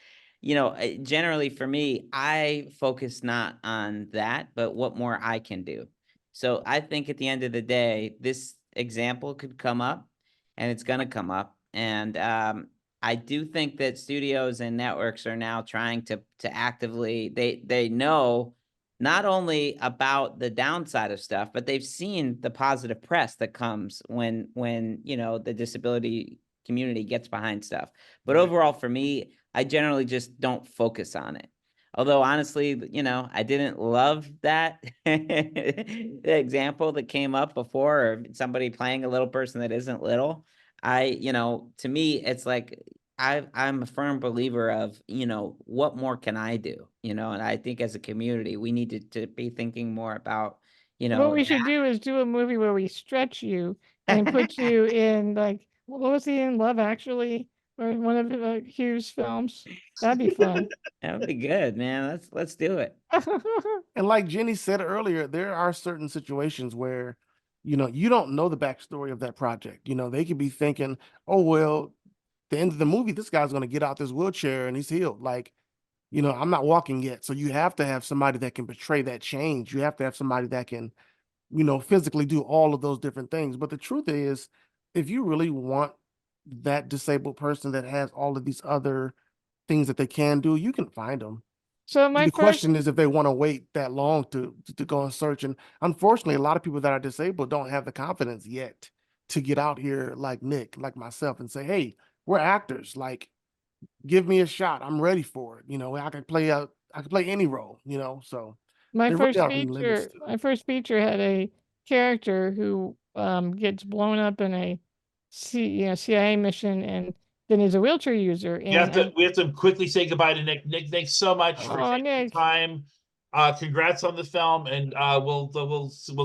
You know, generally for me, I focus not on that, but what more I can do. So I think at the end of the day, this example could come up, and it's going to come up. And I do think that studios and networks are now trying to actively, they know not only about the downside of stuff, but they've seen the positive press that comes when you know, the disability community gets behind stuff. But Right. overall, for me, I generally just don't focus on it. Although honestly, you know, I didn't love that the example that came up before, or somebody playing a little person that isn't little. You know, to me, it's like, I'm a firm believer of, what more can I do? And I think as a community, we need to be thinking more about, What we should do is do a movie where we stretch you and put you in, like, what was he in, Love Actually, or one of Hugh's films? That'd be fun. That would be good, man. Let's do it. And like Jenny said earlier, there are certain situations where, you don't know the backstory of that project. They could be thinking, oh, well, the end of the movie, this guy's going to get out this wheelchair and he's healed. Like, I'm not walking yet. So you have to have somebody that can portray that change. You have to have somebody that can, physically do all of those different things. But the truth is, if you really want that disabled person that has all of these other things that they can do, you can find them. So my The first, question is if they want to wait that long to go and search. And unfortunately, a lot of people that are disabled don't have the confidence yet to get out here like Nick, like myself, and say, hey, we're actors. Like, give me a shot. I'm ready for it. I can play any role, so my there really first are limits feature, to it. my first feature had a character who gets blown up in a CIA mission, and then is a wheelchair user. And We have to quickly say goodbye to Nick. Nick, thanks so much for oh, taking the Nick. time. Congrats on the film, and we'll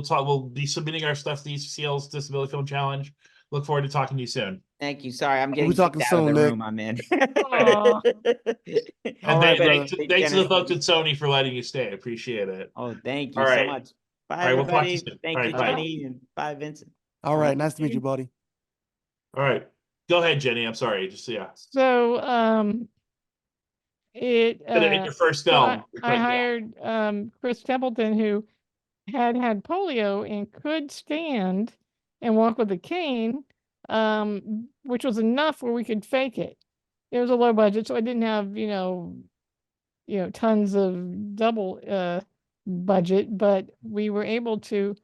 talk. We'll be submitting our stuff to the ACL's Disability Film Challenge. Look forward to talking to you soon. Thank you. Sorry, I'm We'll getting be talking kicked out of soon, the Nick. room I'm in. Aw. And All right, thanks brother. to the folks at Sony for letting you stay. Appreciate it. Oh, thank you All so right. much. Bye, All right, we'll talk to you everybody. soon. Thank All you, right, bye. Jenny, and bye, Vincent. All right. Nice to meet you, buddy. All right. Go ahead, Jenny. I'm sorry. Just yeah. So it In your first so film. I hired Chris Templeton, who had polio and could stand and walk with a cane, which was enough where we could fake it. It was a low budget, so I didn't have tons of double budget, but we were able to.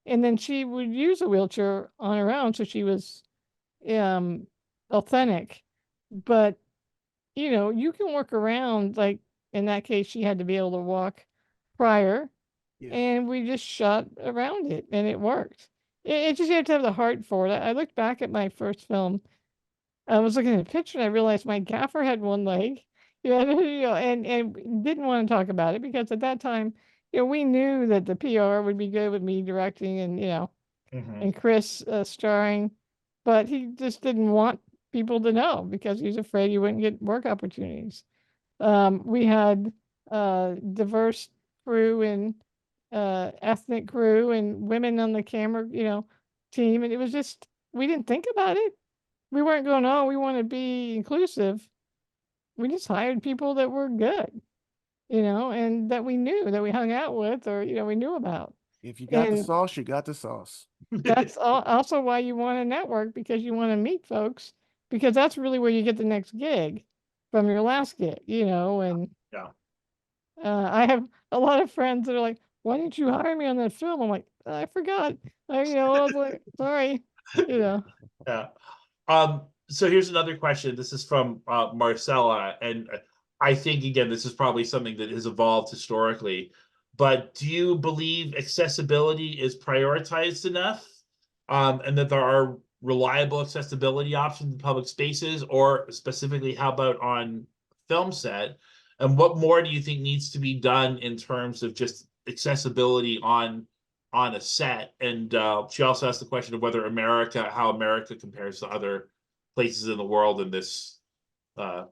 And then she would use a wheelchair on her own, so she was authentic. But you can work around, like in that case, she had to be able to walk prior, Yeah. and we just shot around it and it worked. It just, you have to have the heart for it. I looked back at my first film. I was looking at a picture and I realized my gaffer had one leg, and didn't want to talk about it because at that time, we knew that the PR would be good with me directing and, Mhm. and Chris starring, but he just didn't want people to know because he was afraid he wouldn't get work opportunities. We had diverse crew and ethnic crew and women on the camera, team, and it was just, we didn't think about it. We weren't going, oh, we want to be inclusive. We just hired people that were good, and that we knew, that we hung out with, or we knew about. If you got the And sauce, you got the sauce. that's also why you want to network, because you want to meet folks, because that's really where you get the next gig from your last gig, and Yeah. I have a lot of friends that are like, why didn't you hire me on that film? I'm like, I forgot. I was like, sorry, Yeah. So here's another question. This is from Marcella, and I think again, this is probably something that has evolved historically. But do you believe accessibility is prioritized enough, and that there are reliable accessibility options in public spaces, or specifically, how about on film set? And what more do you think needs to be done in terms of just accessibility on a set? And she also asked the question of how America compares to other places in the world in this. from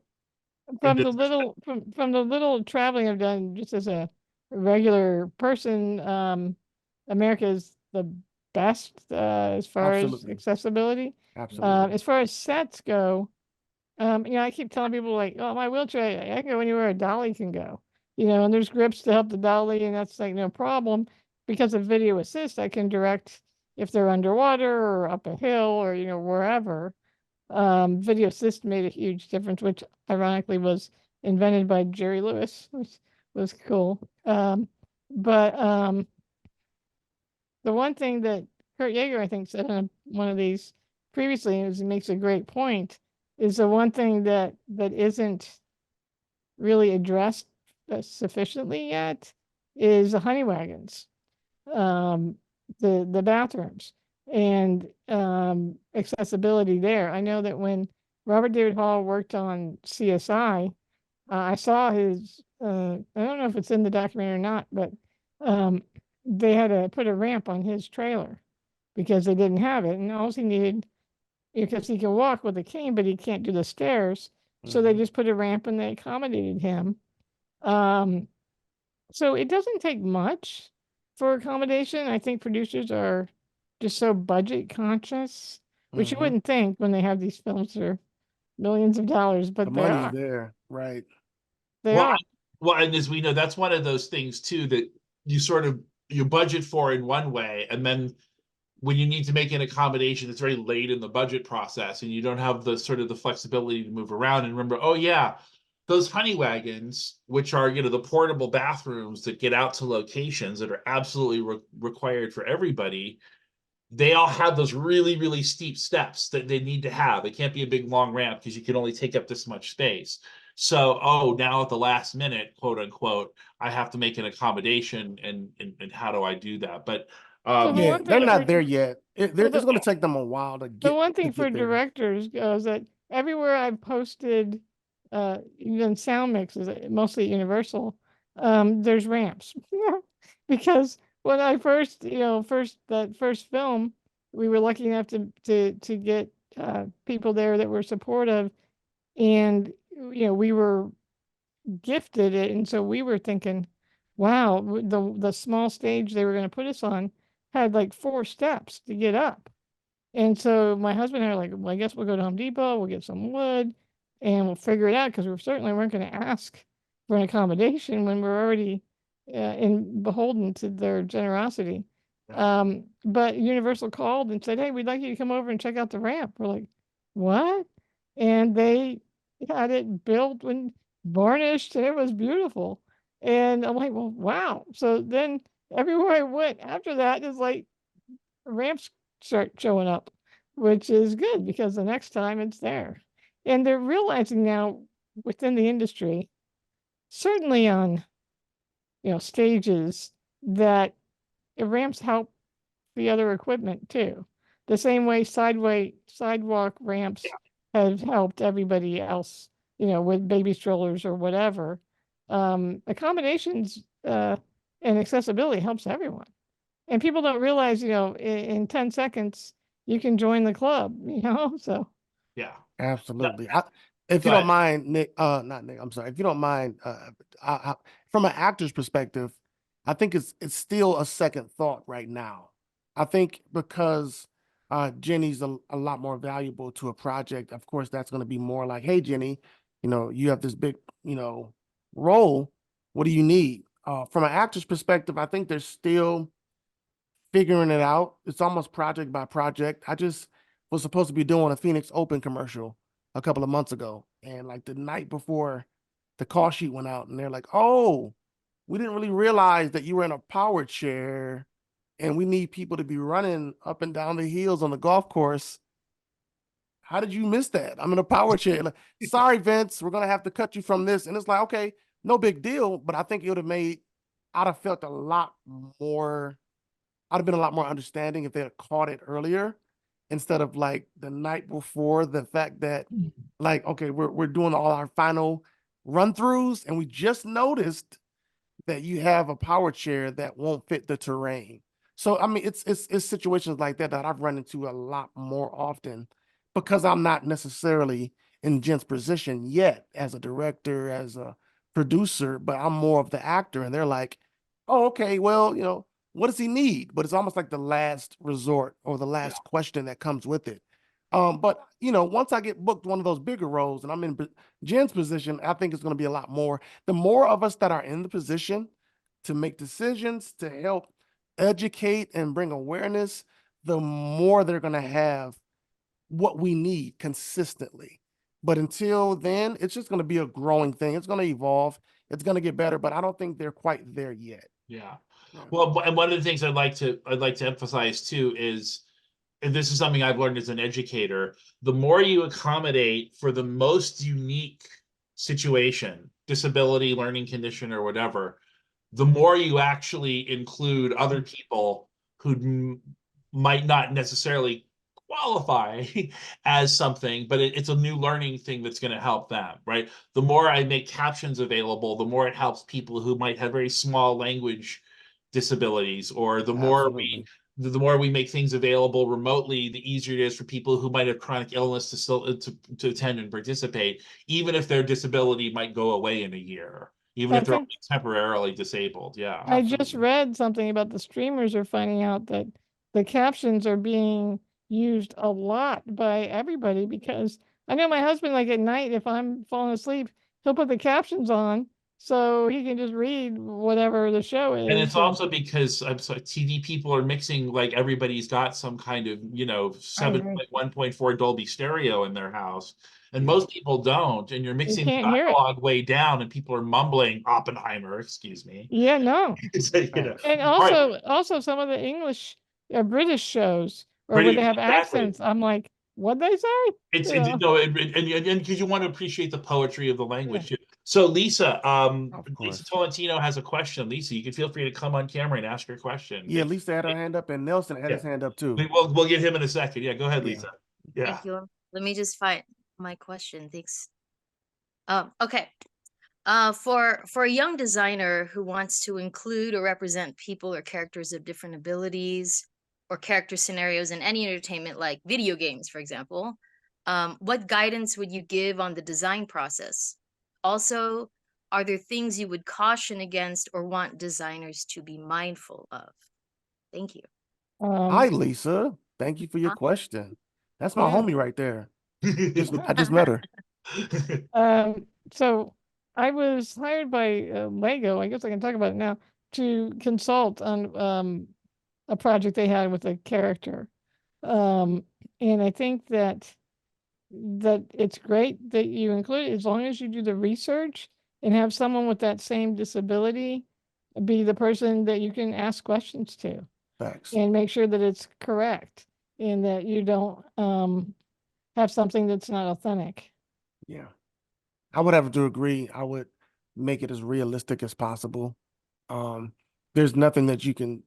the little traveling I've done just as a regular person, America is the best as far Absolutely. as accessibility. Absolutely. As far as sets go, I keep telling people like, oh, my wheelchair, I can go anywhere a dolly can go, and there's grips to help the dolly, and that's like no problem because of video assist. I can direct if they're underwater or up a hill or, wherever. Video assist made a huge difference, which ironically was invented by Jerry Lewis, which was cool. But the one thing that Kurt Yeager, I think, said on one of these previously, and it makes a great point, is the one thing that isn't really addressed sufficiently yet is the honey wagons, the bathrooms, and accessibility there. I know that when Robert David Hall worked on CSI. I saw his, I don't know if it's in the documentary or not, but they had to put a ramp on his trailer because they didn't have it. And all he needed, because he can walk with a cane, but he can't do the stairs. So they Mhm. just put a ramp and they accommodated him. So it doesn't take much for accommodation. I think producers are just so budget conscious, which you Mhm. wouldn't think when they have these films that are millions of dollars, The but they money's are. there, right? They Well, are. well, and as we know, that's one of those things too that you sort of you budget for in one way, and then when you need to make an accommodation, it's very late in the budget process, and you don't have the sort of the flexibility to move around. And remember, oh yeah, those honey wagons, which are the portable bathrooms that get out to locations that are absolutely required for everybody, they all have those really, really steep steps that they need to have. It can't be a big long ramp because you can only take up this much space. So, oh, now at the last minute, quote unquote, I have to make an accommodation, and how do I do that? But So the Yeah, one they're thing not for there yet. well, It's going to take them a while to the one thing for get there. directors goes that everywhere I've posted, even sound mixes, mostly Universal, there's ramps. Because when I first, that first film, we were lucky enough to get people there that were supportive, and we were gifted it, and so we were thinking, wow, the small stage they were going to put us on had like 4 steps to get up. And so my husband and I are like, well, I guess we'll go to Home Depot, we'll get some wood, and we'll figure it out because we certainly weren't going to ask for an accommodation when we're already in beholden to their generosity. But Universal called and said, hey, we'd like you to come over and check out the ramp. We're like, what? And they had it built and varnished, and it was beautiful. And I'm like, well, wow. So then everywhere I went after that is like ramps start showing up, which is good because the next time it's there. And they're realizing now within the industry, certainly on stages, that ramps help the other equipment too. The same way sidewalk ramps have helped everybody else, with baby strollers or whatever. Accommodations and accessibility helps everyone. And people don't realize, in 10 seconds, you can join the club, so. yeah. Absolutely. If Go you don't ahead. mind, Nick, not Nick, I'm sorry. If you don't mind, from an actor's perspective, I think it's still a second thought right now. I think because Jenny's a lot more valuable to a project. Of course, that's going to be more like, hey, Jenny, you have this big, role. What do you need? From an actor's perspective, I think there's still figuring it out. It's almost project by project. I just was supposed to be doing a Phoenix Open commercial a couple of months ago. And like the night before the call sheet went out, and they're like, oh, we didn't really realize that you were in a power chair and we need people to be running up and down the hills on the golf course. How did you miss that? I'm in a power chair. Like, sorry, Vince, we're gonna have to cut you from this. And it's like, okay, no big deal. But I think it would have I'd have felt a lot more I'd have been a lot more understanding if they had caught it earlier instead of like the night before. The fact that like, okay, we're doing all our final run throughs and we just noticed that you have a power chair that won't fit the terrain. So I mean, it's situations like that that I've run into a lot more often because I'm not necessarily in Jen's position yet as a director, as a producer, but I'm more of the actor, and they're like, "Oh, okay, well, what does he need?" But it's almost like the last resort or the last question that comes with it. But once I get booked one of those bigger roles and I'm in Jen's position, I think it's going to be a lot more. The more of us that are in the position to make decisions, to help educate and bring awareness, the more they're going to have what we need consistently. But until then, it's just going to be a growing thing. It's going to evolve. It's going to get better, but I don't think they're quite there yet. Yeah. Well, and one of the things I'd like to emphasize too is, and this is something I've learned as an educator, the more you accommodate for the most unique situation, disability, learning condition, or whatever, the more you actually include other people who might not necessarily qualify as something, but it's a new learning thing that's going to help them, right? The more I make captions available, the more it helps people who might have very small language disabilities, or the more Absolutely. the more we make things available remotely, the easier it is for people who might have chronic illness to still to attend and participate, even if their disability might go away in a year, even I if they're think only temporarily disabled. Yeah. I just Absolutely. read something about the streamers are finding out that the captions are being used a lot by everybody, because I know my husband, like at night, if I'm falling asleep, he'll put the captions on so he can just read whatever the show is. And it's also because I'm sorry, TV people are mixing, like everybody's got some kind of, I agree. 7.1.4 Dolby stereo in their house. And Yeah. most people don't. And you're You mixing the can't hear it. dialogue way down and people are mumbling Oppenheimer, excuse me. Yeah, no. So, Thanks. And all right, also some of the English, British shows, or where pretty they have exactly. accents, I'm like, what'd they say? It's You know? no, and because you want to appreciate the poetry of the Yeah. language too. So Lisa, Of Lisa course. Tolentino has a question. Lisa, you can feel free to come on camera and ask your question. Yeah, Lisa had her hand up and Nelson had his hand up too. We'll get him in a second. Yeah, go ahead, Yeah. Lisa. Yeah. Thank you. Let me just find my question. Thanks. Okay. For a young designer who wants to include or represent people or characters of different abilities or character scenarios in any entertainment, like video games, for example, what guidance would you give on the design process? Also, are there things you would caution against or want designers to be mindful of? Thank you. Hi, Lisa. Thank you for your Huh? question. That's my Yeah. homie right there. I just met her. So I was hired by Lego, I guess I can talk about it now, to consult on a project they had with a character. And I think that it's great that you include it, as long as you do the research and have someone with that same disability be the person that you can ask questions to, Thanks. and make sure that it's correct and that you don't have something that's not authentic. Yeah. I would have to agree. I would make it as realistic as possible. There's nothing that you can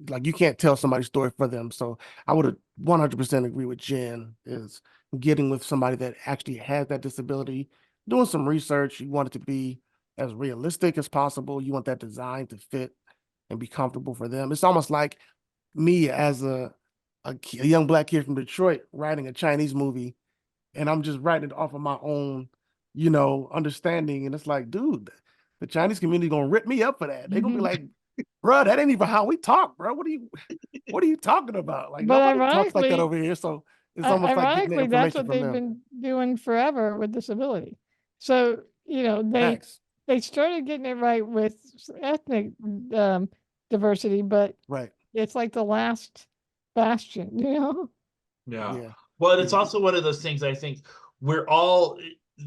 like, you can't tell somebody's story for them. So I would 100% agree with Jen, is getting with somebody that actually has that disability, doing some research. You want it to be as realistic as possible. You want that design to fit and be comfortable for them. It's almost like me as a young Black kid from Detroit writing a Chinese movie, and I'm just writing it off of my own, understanding. And it's like, dude, the Chinese community gonna rip me up for that. They're gonna be like, bro, that ain't even how we talk, bro. What are you talking about? Like, But nobody talks like that ironically, over here. So it's almost like getting the ironically, that's information what from they've them. been doing forever with disability. So, Facts. they started getting it right with ethnic diversity, but Right. it's like the last bastion, Yeah. Yeah. Well, and it's Yeah. also one of those things, I think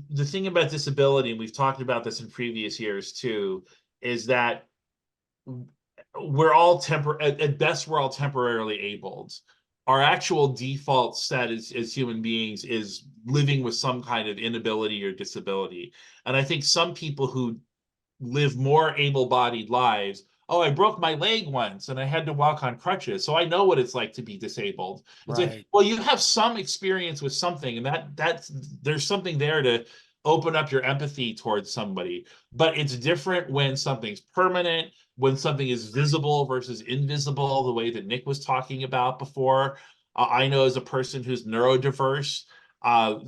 the thing about disability, and we've talked about this in previous years too, is that we're all at best, we're all temporarily abled. Our actual default set as human beings is living with some kind of inability or disability. And I think some people who live more able-bodied lives, oh, I broke my leg once and I had to walk on crutches, so I know what it's like to be disabled. It's like, Right. well, you have some experience with something, and that's there's something there to open up your empathy towards somebody. But it's different when something's permanent, when something is visible versus invisible, the way that Nick was talking about before. I know, as a person who's neurodiverse, uh,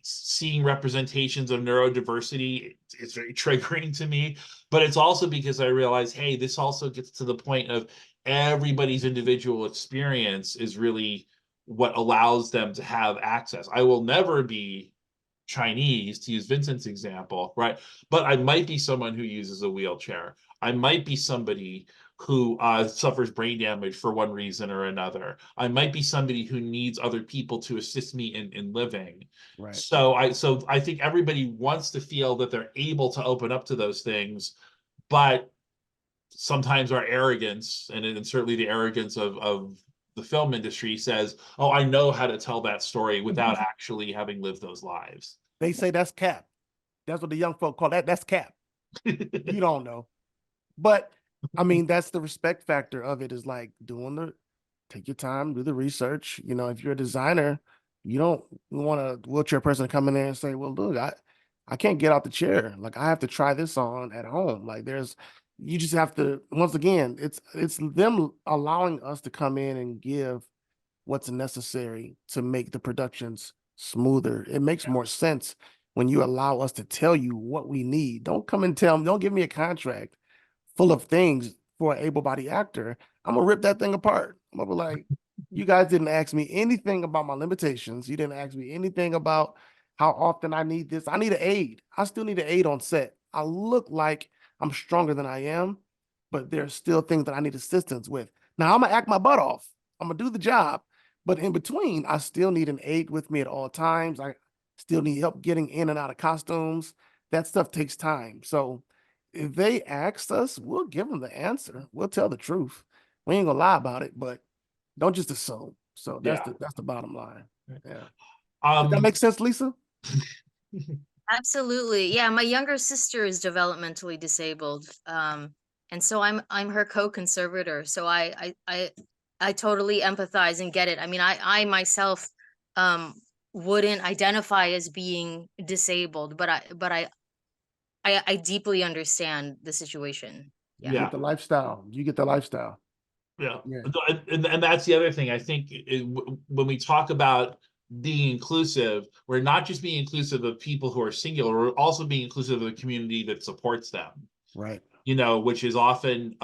seeing representations of neurodiversity is very triggering to me. But it's also because I realize, hey, this also gets to the point of everybody's individual experience is really what allows them to have access. I will never be Chinese, to use Vincent's example, right? But I might be someone who uses a wheelchair. I might be somebody who suffers brain damage for one reason or another. I might be somebody who needs other people to assist me in living. Right. So I think everybody wants to feel that they're able to open up to those things, but sometimes our arrogance, and certainly the arrogance of the film industry, says, oh, I know how to tell that story without actually having lived those lives. They say that's cap. That's what the young folk call that. That's cap. You don't know. But I mean, that's the respect factor of it, is like take your time, do the research. You know, if you're a designer, you don't want a wheelchair person to come in there and say, well, look, I can't get out the chair. Like I have to try this on at home. Like you just have to, once again, it's them allowing us to come in and give what's necessary to make the productions smoother. It makes more sense when you allow us to tell you what we need. Don't come and don't give me a contract full of things for an able-bodied actor. I'm gonna rip that thing apart. I'm gonna be like, you guys didn't ask me anything about my limitations. You didn't ask me anything about how often I need this. I need an aid. I still need an aid on set. I look like I'm stronger than I am, but there's still things that I need assistance with. Now I'm gonna act my butt off. I'm gonna do the job, but in between, I still need an aid with me at all times. I still need help getting in and out of costumes. That stuff takes time. So if they ask us, we'll give them the answer. We'll tell the truth. We ain't gonna lie about it, but don't just assume. So that's the bottom line. Yeah. Does that make sense, Lisa? Absolutely. Yeah, my younger sister is developmentally disabled. And so I'm her co-conservator. So I totally empathize and get it. I mean, I myself wouldn't identify as being disabled, but I deeply understand the situation. You get the lifestyle. You get the lifestyle. Yeah. Yeah. And that's the other thing. I think when we talk about being inclusive, we're not just being inclusive of people who are singular, we're also being inclusive of the community that supports them. Right. You know, which is often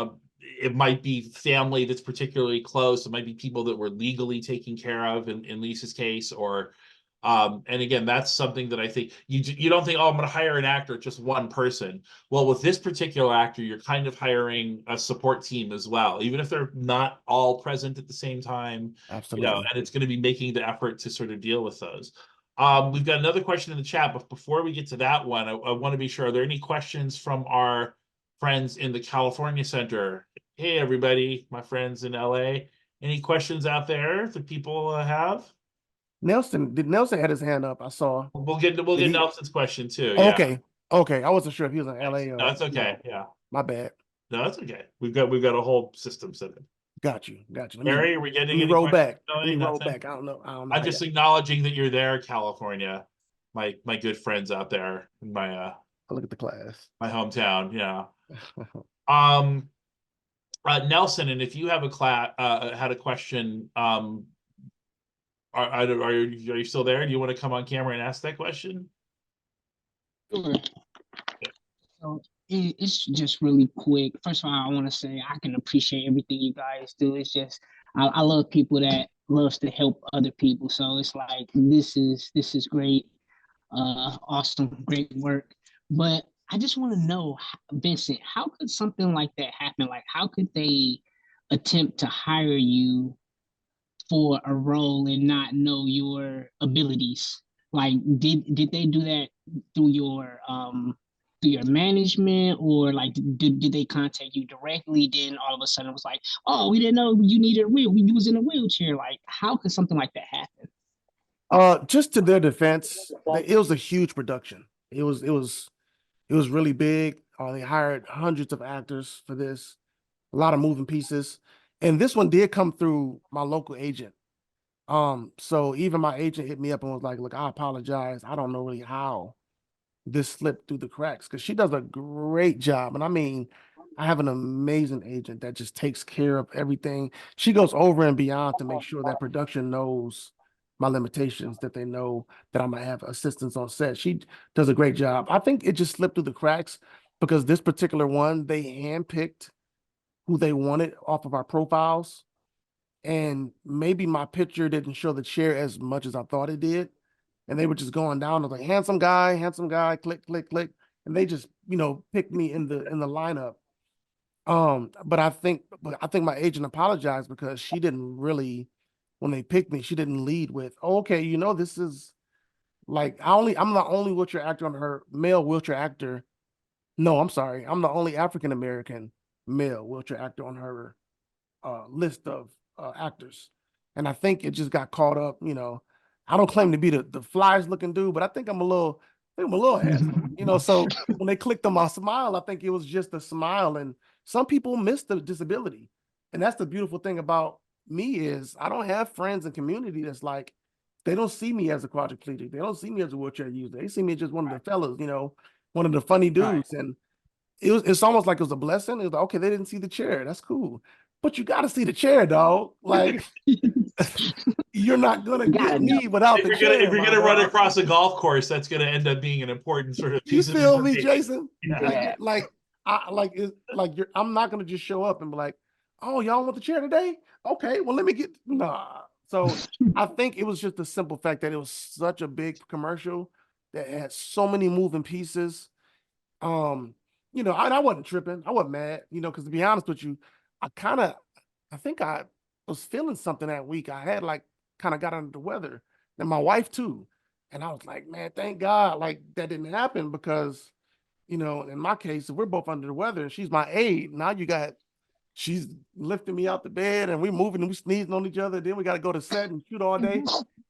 it might be family that's particularly close. It might be people that we're legally taking care of in Lisa's case, or and again, that's something that I think you don't think, oh, I'm going to hire an actor, just one person. Well, with this particular actor, you're kind of hiring a support team as well, even if they're not all present at the same time. Absolutely. You know, and it's going to be making the effort to sort of deal with those. We've got another question in the chat, but before we get to that one, I want to be sure, are there any questions from our friends in the California Center? Hey, everybody, my friends in LA. Any questions out there that people have? Nelson had his hand up? I saw. We'll get Nelson's question too. Oh, Yeah. Okay. I wasn't sure if he was in LA or. No, it's okay. Yeah. My bad. No, it's okay. We've got a whole system set up. Got you. Harry, are we getting let me any roll back. No, Let me roll nothing? back. I don't know. I'm just acknowledging that you're there, California. My good friends out there in my I look at the class. my hometown. Yeah. Nelson, and if you have had a question, are you still there? Do you want to come on camera and ask that question? Sure. So it's just really quick. First of all, I want to say I can appreciate everything you guys do. It's just I love people that loves to help other people. So it's like this is great, awesome, great work. But I just want to know, Vincent, how could something like that happen? Like, how could they attempt to hire you for a role and not know your abilities? Like, did they do that through your management, or like did they contact you directly? Then all of a sudden it was like, oh, we didn't know you needed a wheel. You was in a wheelchair. Like, how could something like that happen? Just to their defense, it was a huge production. It was really big. They hired hundreds of actors for this, a lot of moving pieces. And this one did come through my local agent. So even my agent hit me up and was like, look, I apologize. I don't know really how this slipped through the cracks, because she does a great job. And I mean, I have an amazing agent that just takes care of everything. She goes over and beyond to make sure that production knows my limitations, that they know that I'm gonna have assistance on set. She does a great job. I think it just slipped through the cracks because this particular one, they handpicked who they wanted off of our profiles. And maybe my picture didn't show the chair as much as I thought it did. And they were just going down. I was like, handsome guy, click, click, click. And they just, picked me in the lineup. But I think my agent apologized because she didn't really, when they picked me, she didn't lead with, oh, okay, this is like, I'm the only wheelchair actor on her male wheelchair actor. No, I'm sorry. I'm the only African-American male wheelchair actor on her list of actors. And I think it just got caught up, I don't claim to be the flyest looking dude, but I think I'm a little handsome, so when they clicked on my smile, I think it was just a smile. And some people miss the disability. And that's the beautiful thing about, me is I don't have friends and community that's like, they don't see me as a quadriplegic. They don't see me as a wheelchair user. They see me as just one of the fellas, you know, one of the funny dudes. And it's almost like it was a blessing. It was like, okay, they didn't see the chair. That's cool. But you got to see the chair, dog. Like, you're not gonna Gotta get know. me without the chair. If you're my gonna run dog. across a golf course, that's gonna end up being an important sort of You piece of feel me, information. Jason? Yeah. I'm not gonna just show up and be like, oh, y'all want the chair today? Okay, well, let me get nah. So I think it was just the simple fact that it was such a big commercial that had so many moving pieces. You know, I wasn't tripping. I wasn't mad, you know, because to be honest with you, I think I was feeling something that week. I had like kind of got under the weather, and my wife too. And I was like, man, thank God, like that didn't happen because, you know, in my case, if we're both under the weather and she's my aide, now she's lifting me out the bed and we're moving and we sneezing on each other. Then we got to go to set and shoot all day.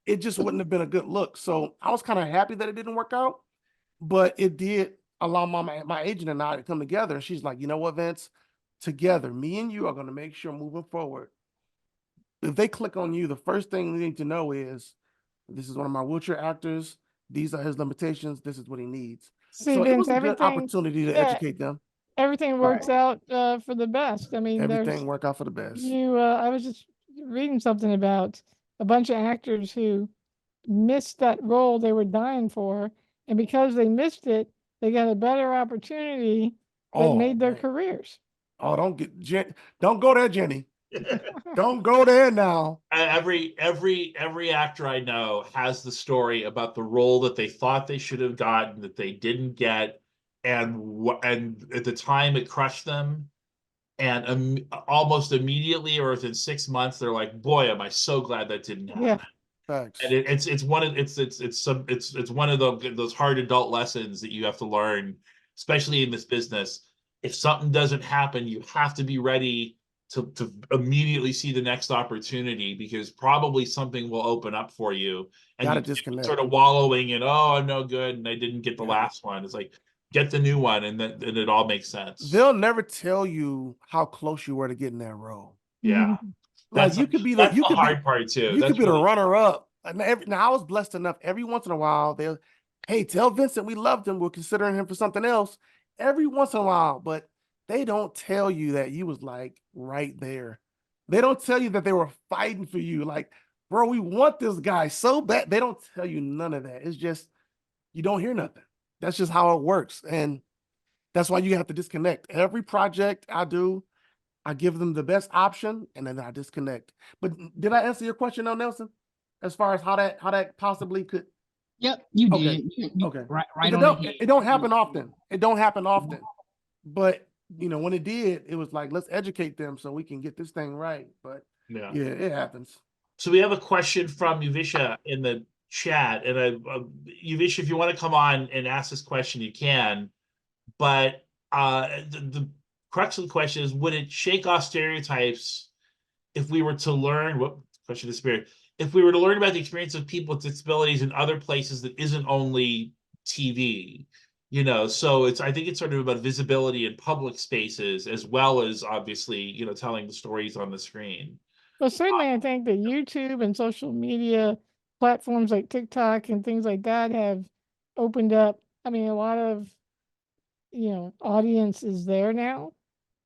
It just wouldn't have been a good look. So I was kind of happy that it didn't work out, but it did allow my agent and I to come together. And she's like, you know what, Vince, together, me and you are going to make sure moving forward, if they click on you, the first thing they need to know is this is one of my wheelchair actors. These are his limitations. This is what he needs. See, So it Vince, was a good everything, opportunity to yeah, educate them. everything works out for the best. I mean, Everything work out for the best. I was just reading something about a bunch of actors who missed that role they were dying for, and because they missed it, they got a better opportunity that Oh, made their man. careers. Oh, don't go there, Jenny. Don't go there now. Every actor I know has the story about the role that they thought they should have gotten that they didn't get, and at the time it crushed them, and almost immediately or within 6 months they're like, boy, am I so glad that didn't happen. Yeah. Thanks. And it's one of one of those hard adult lessons that you have to learn, especially in this business. If something doesn't happen, you have to be ready to immediately see the next opportunity, because probably something will open up for you. And Gotta you disconnect. sort of wallowing in, oh, I'm no good and I didn't get the Yeah. last one. It's like, get the new one, and then it all makes sense. They'll never tell you how close you were to getting that role. Yeah. Like That's you could be that's you the could hard be part too. you That's could be the really- runner up. And now I was blessed enough every once in a while they'll, hey, tell Vincent we loved him. We're considering him for something else every once in a while, but they don't tell you that you was like right there. They don't tell you that they were fighting for you. Like, bro, we want this guy so bad. They don't tell you none of that. It's just, you don't hear nothing. That's just how it works. And that's why you have to disconnect. Every project I do, I give them the best option and then I disconnect. But did I answer your question though, Nelson? As far as how that possibly could. Yep, you Okay. did. You Okay. right It on the don't, head. it don't happen often. It don't happen often. But you know, when it did, it was like, let's educate them so we can get this thing right. But Yeah. yeah, it happens. So we have a question from Uvisha in the chat, and Uvisha, if you want to come on and ask this question, you can. But the crux of the question is, would it shake off stereotypes if we were to learn what question of spirit? If we were to learn about the experience of people with disabilities in other places that isn't only TV, you know, so I think it's sort of about visibility in public spaces as well as obviously, you know, telling the stories on the screen. Well, certainly, I think that YouTube and social media platforms like TikTok and things like that have opened up. I mean, a lot of, audience is there now,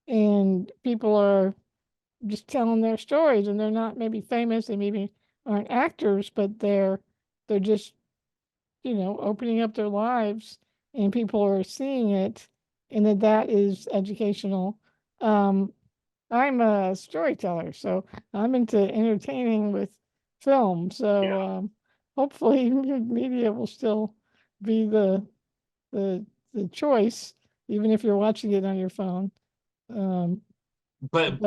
and people are just telling their stories, and they're not maybe famous, they maybe aren't actors, but they're just, opening up their lives, and people are seeing it, and that is educational. I'm a storyteller, so I'm into entertaining with film. So hopefully media will still be the choice, even if you're watching it on your phone. But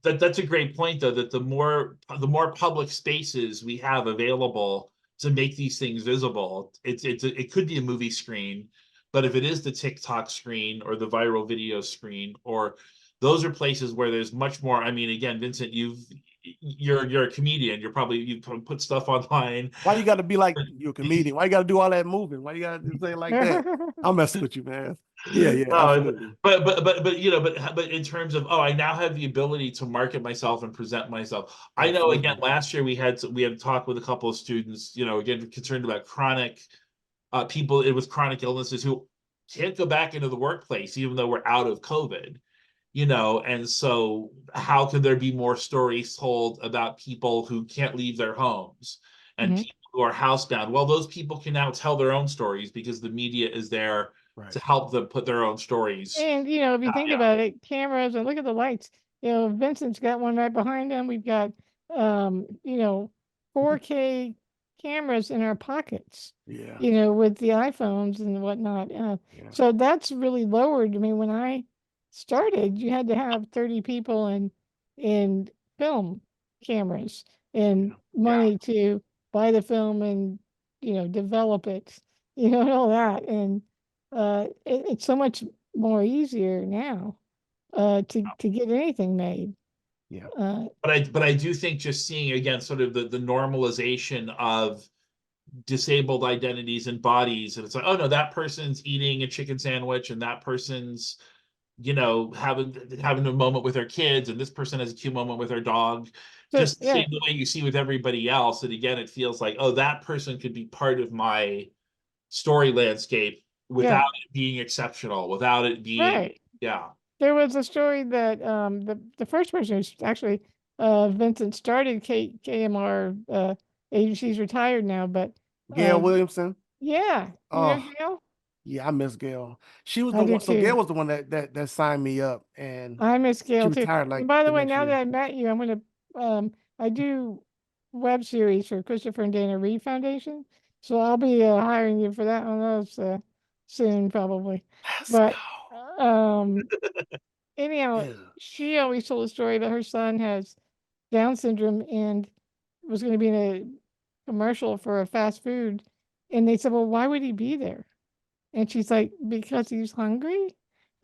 that's a great point, though, that the more public spaces we have available to make these things visible, it could be a movie screen, but if it is the TikTok screen or the viral video screen, or those are places where there's much more. I mean, again, Vincent, you're a comedian. You put stuff online. Why you got to be like you're a comedian? Why you got to do all that moving? Why you got to say it like that? I'm messing with you, man. Yeah, absolutely. But you know, but in terms of, I now have the ability to market myself and present myself. I know, again, Absolutely. last year we had a talk with a couple of students, again, concerned about chronic people with chronic illnesses who can't go back into the workplace even though we're out of COVID. And so how could there be more stories told about people who can't leave their homes and Mhm. people who are housebound? Well, those people can now tell their own stories because the media is there Right. to help them put their own stories. And if you think yeah. about it, cameras and look at the lights. Vincent's got one right behind him. We've got 4K cameras in our pockets. Yeah. With the iPhones and whatnot. Yeah. So that's really lowered. I mean, when I started, you had to have 30 people in film cameras and money to buy the film and develop it, and all that. And it's so much more easier now to get anything made. Yeah. But I do think just seeing again sort of the normalization of disabled identities and bodies, and it's like, oh no, that person's eating a chicken sandwich and that person's having a moment with their kids, and this person has a cute moment with their dog. So, Just the same way you see with everybody else. And again, it feels like, oh, that person could be part of my story landscape without it being exceptional, without it being right. There was a story that the first person who's actually Vincent started KMR agency's retired now, but Gail Williamson. Yeah. You know Gail? Yeah, I miss Gail. She was I the do one. So too. Gail was the one that signed me up, and I miss she Gail too. retired like And by the the way, next now year. that I met you, I'm gonna I do web series for Christopher and Dana Reed Foundation. So I'll be hiring you for that one of those soon probably. Let's But go. anyhow, Yeah. she always told a story that her son has Down syndrome and was going to be in a commercial for a fast food. And they said, well, why would he be there? And she's like, because he's hungry.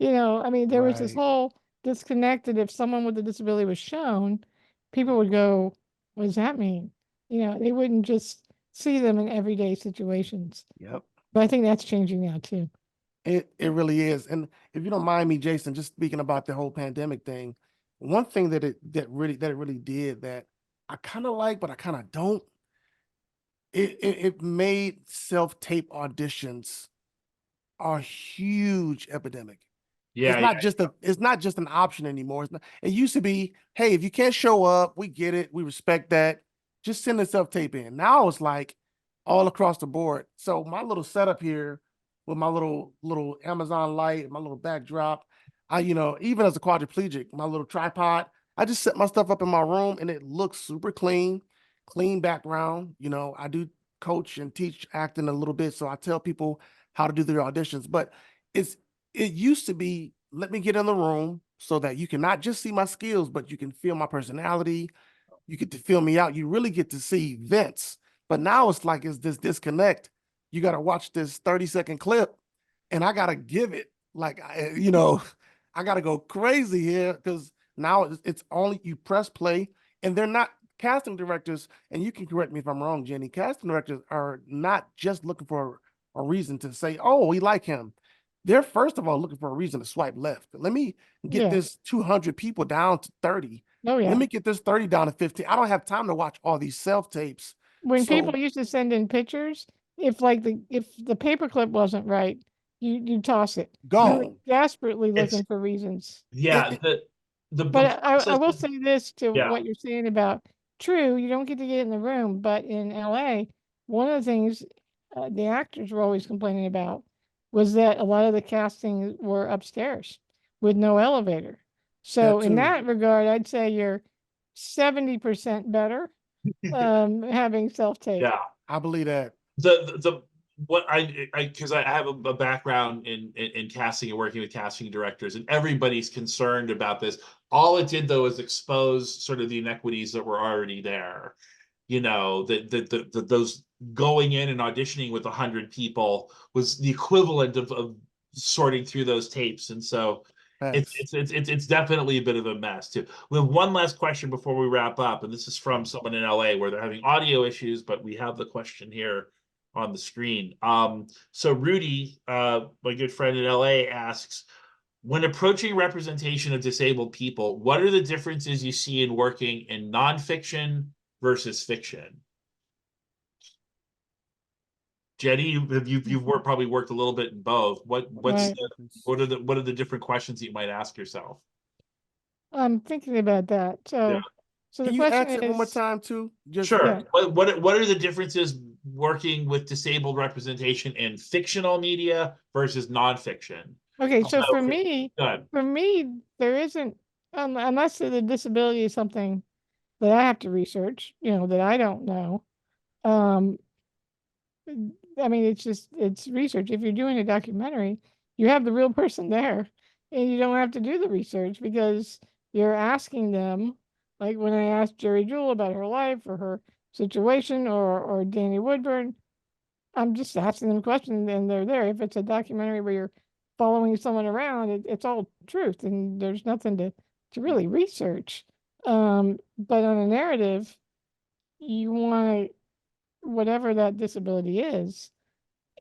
I mean, there was this Right. whole disconnect that if someone with a disability was shown, people would go, what does that mean? They wouldn't just see them in everyday situations. Yep. But I think that's changing now too. It really is. And if you don't mind me, Jason, just speaking about the whole pandemic thing, one thing that it really did that I kind of like, but I kind of don't, it made self-tape auditions a huge epidemic. It's not just an option anymore. It used to be, hey, if you can't show up, we get it, we respect that. Just send the self-tape in. Now it's like all across the board. So my little setup here with my little Amazon light, my little backdrop, even as a quadriplegic, my little tripod, I just set my stuff up in my room and it looks super clean background. I do coach and teach acting a little bit, so I tell people how to do their auditions. But it used to be, let me get in the room so that you can not just see my skills, but you can feel my personality. You get to feel me out. You really get to see Vince. But now it's like, it's this disconnect. You got to watch this 30-second clip and I got to give it like, I got to go crazy here because now it's only you press play and they're not casting directors. And you can correct me if I'm wrong, Jenny. Casting directors are not just looking for a reason to say, oh, we like him. They're first of all looking for a reason to swipe left. Let me get this 200 people down to 30. Oh, yeah. Let me get this 30 down to 15. I don't have time to watch all these self-tapes. When people used to send in pictures, if the paperclip wasn't right, you toss it. You were Go. desperately looking for reasons. Yeah. But I will say this to Yeah. what you're saying about true, you don't get to get in the room, but in LA, one of the things the actors were always complaining about was that a lot of the casting were upstairs with no elevator. So in that regard, I'd say you're 70% better having self-tape. Yeah. I believe that. Because I have a background in casting and working with casting directors, and everybody's concerned about this. All it did though is expose sort of the inequities that were already there. Those going in and auditioning with 100 people was the equivalent of sorting through those tapes. And so Facts. It's definitely a bit of a mess too. We have one last question before we wrap up, and this is from someone in LA where they're having audio issues, but we have the question here on the screen. So Rudy, my good friend in LA, asks, when approaching representation of disabled people, what are the differences you see in working in nonfiction versus fiction? Jenny, you've probably worked a little bit in both. What's Right. what are the different questions you might ask yourself? I'm thinking about that. Yeah. So the Can you question ask it one more is, time too? Just Sure. Yeah. What are the differences working with disabled representation in fictional media versus nonfiction? okay, so for Okay, me, good. there isn't, unless the disability is something that I have to research, that I don't know. Um, I mean, it's research. If you're doing a documentary, you have the real person there and you don't have to do the research because you're asking them, like when I asked Jerry Jewell about her life or her situation or Danny Woodburn, I'm just asking them questions and they're there. If it's a documentary where you're following someone around, it's all truth and there's nothing to really research. But on a narrative, you want whatever that disability is.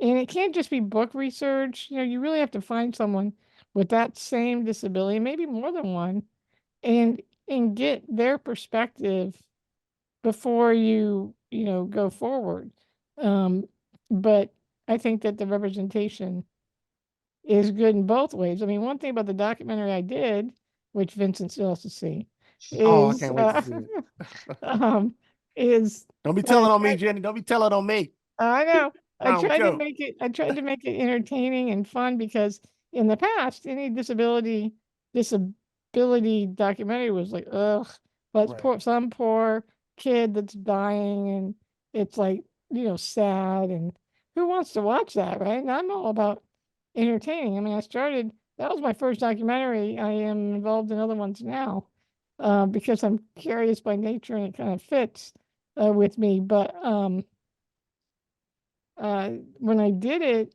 And it can't just be book research. You really have to find someone with that same disability, maybe more than one, and get their perspective before you go forward. But I think that the representation is good in both ways. I mean, one thing about the documentary I did, which Vincent still has to see, oh, I is can't wait to see it. is Don't be that I telling on me, tried, Jenny. Don't be telling on me. I know. I'm joking. I tried to make it entertaining and fun because in the past, any disability documentary was like, ugh, but Right. some poor kid that's dying and it's like, sad and who wants to watch that, right? And I'm all about entertaining. I mean, that was my first documentary. I am involved in other ones now, because I'm curious by nature and it kind of fits, with me. But, when I did it,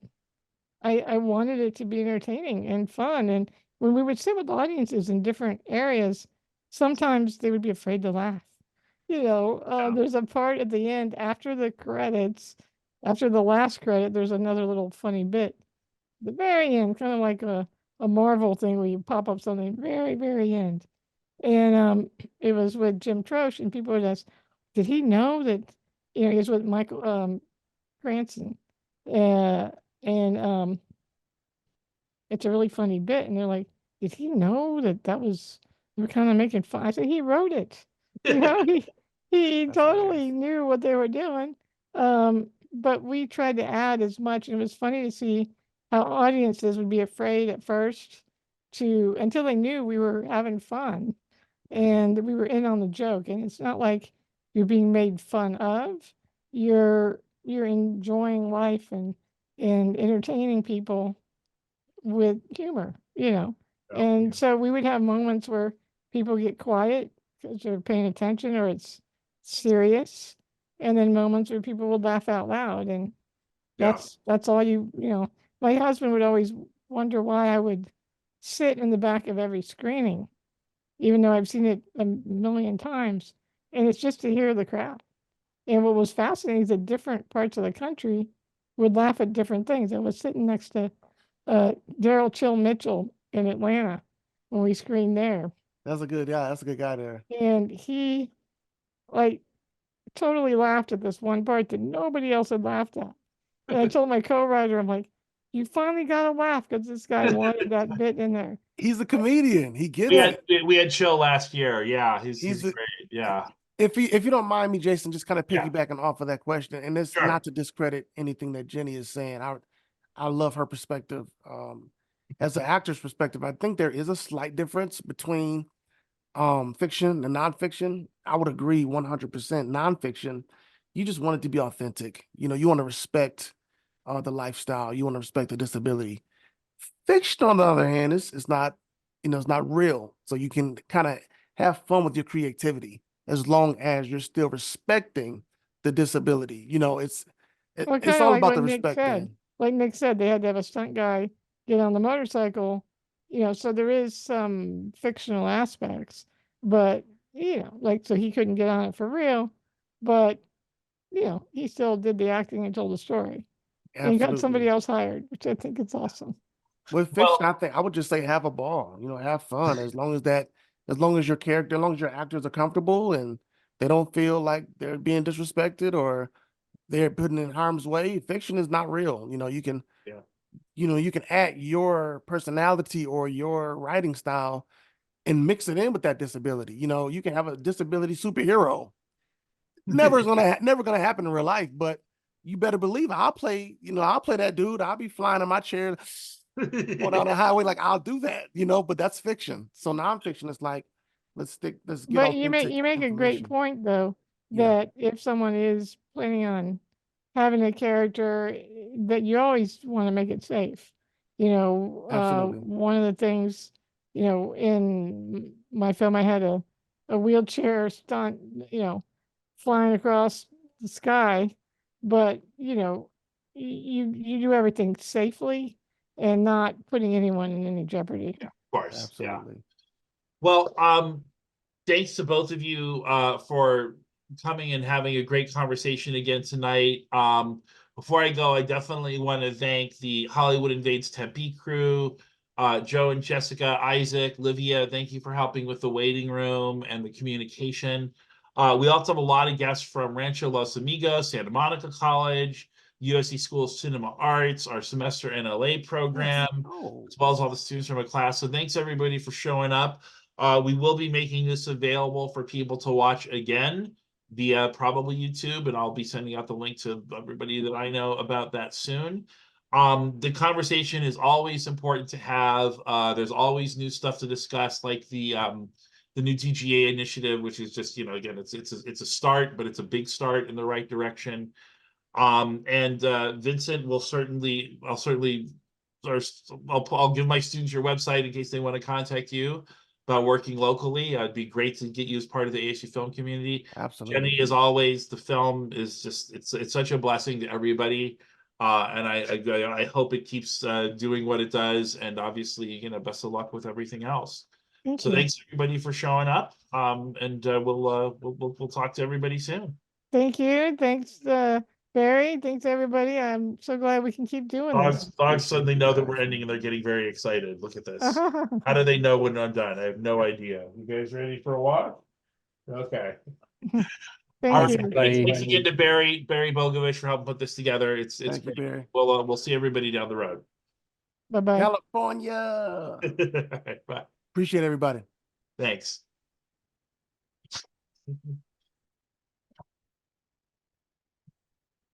I wanted it to be entertaining and fun. And when we would sit with audiences in different areas, sometimes they would be afraid to laugh. Yeah. There's a part at the end after the credits, after the last credit, there's another little funny bit. The very end, kind of like a Marvel thing where you pop up something very, very end. And it was with Jim Troche, and people would ask, did he know that, he was with Michael Cranston. Uh, and it's a really funny bit. And they're like, did he know that was, we were kind of making fun? I said, he wrote it. He That's totally hilarious. knew what they were doing. But we tried to add as much. And it was funny to see how audiences would be afraid at first until they knew we were having fun and we were in on the joke. And it's not like you're being made fun of. You're enjoying life and entertaining people with humor. Yeah. And so we would have moments where people get quiet because they're paying attention or it's serious, and then moments where people would laugh out loud. And Yeah. that's all my husband would always wonder why I would sit in the back of every screening, even though I've seen it a million times. And it's just to hear the crowd. And what was fascinating is that different parts of the country would laugh at different things. I was sitting next to Daryl Chill Mitchell in Atlanta when we screened there. That's a good guy. That's a good guy there. And he like totally laughed at this one part that nobody else had laughed at. And I told my co-writer, I'm like, you finally got to laugh because this guy wanted that bit in there. He's a comedian. He gets We it. had we had Chill last year. Yeah, he's a- great. Yeah. If you don't mind me, Jason, just kind of Yeah. piggybacking off of that question, and it's Sure. not to discredit anything that Jenny is saying. I love her perspective. As an actor's perspective, I think there is a slight difference between fiction and nonfiction. I would agree 100%. Nonfiction, you just want it to be authentic. You want to respect the lifestyle. You want to respect the disability. Fiction, on the other hand, is not, it's not real. So you can kind of have fun with your creativity as long as you're still respecting the disability. Well, It's kind of all like about what the Nick respect said. thing. Like Nick said, they had to have a stunt guy get on the motorcycle you know, so there is some fictional aspects, but you know, like, so he couldn't get on it for real, but you know, he still did the acting and told the story and got somebody Absolutely. else hired, which I think is awesome. With fiction, I think I would just say have a ball, you know, have fun as long as as long as your character, as long as your actors are comfortable and they don't feel like they're being disrespected or they're put in harm's way. Fiction is not real. Yeah. You can add your personality or your writing style and mix it in with that disability. You know, you can have a disability superhero. Never gonna happen in real life, but you better believe I'll play that dude. I'll be flying in my chair going down the highway, like I'll do that, but that's fiction. So nonfiction is like, let's get But authentic you make a great information. point though, Yeah. that if someone is planning on having a character, that you always want to make it safe. You know, Absolutely. one of the things, you know, in my film, I had a wheelchair stunt, you know, flying across the sky, but you know, you do everything safely and not putting anyone in any jeopardy. Of course. Yeah. Absolutely. Well, thanks to both of you for coming and having a great conversation again tonight. Before I go, I definitely want to thank the Hollywood Invades Tempe crew, Joe and Jessica, Isaac, Livia. Thank you for helping with the waiting room and the communication. We also have a lot of guests from Rancho Los Amigos, Santa Monica College, USC School of Cinema Arts, our semester in LA program, Oh, as well as all the students from our class. So thanks everybody for showing up. We will be making this available for people to watch again via probably YouTube, and I'll be sending out the link to everybody that I know about that soon. The conversation is always important to have. There's always new stuff to discuss, like the new TGA initiative, which is just, again, it's a start, but it's a big start in the right direction. And Vincent will I'll give my students your website in case they want to contact you about working locally. It'd be great to get you as part of the ASU film community. absolutely. Jenni, as always, the film is just it's such a blessing to everybody. And I hope it keeps doing what it does. And obviously, best of luck with everything else. Thank So you. thanks everybody for showing up. And we'll talk to everybody soon. Thank you. Thanks, Barry. Thanks, everybody. I'm so glad we can keep doing this. Dogs suddenly you know that guys. we're ending and they're getting very excited. Look at this. How do they know when I'm done? I have no idea. You guys ready for a walk? Okay. All Thank right. you. Thanks again to Barry Bogovich for helping put this together. It's Thank you, great. Barry. We'll see everybody down the road. Bye-bye. California. Bye. Appreciate everybody. Thanks.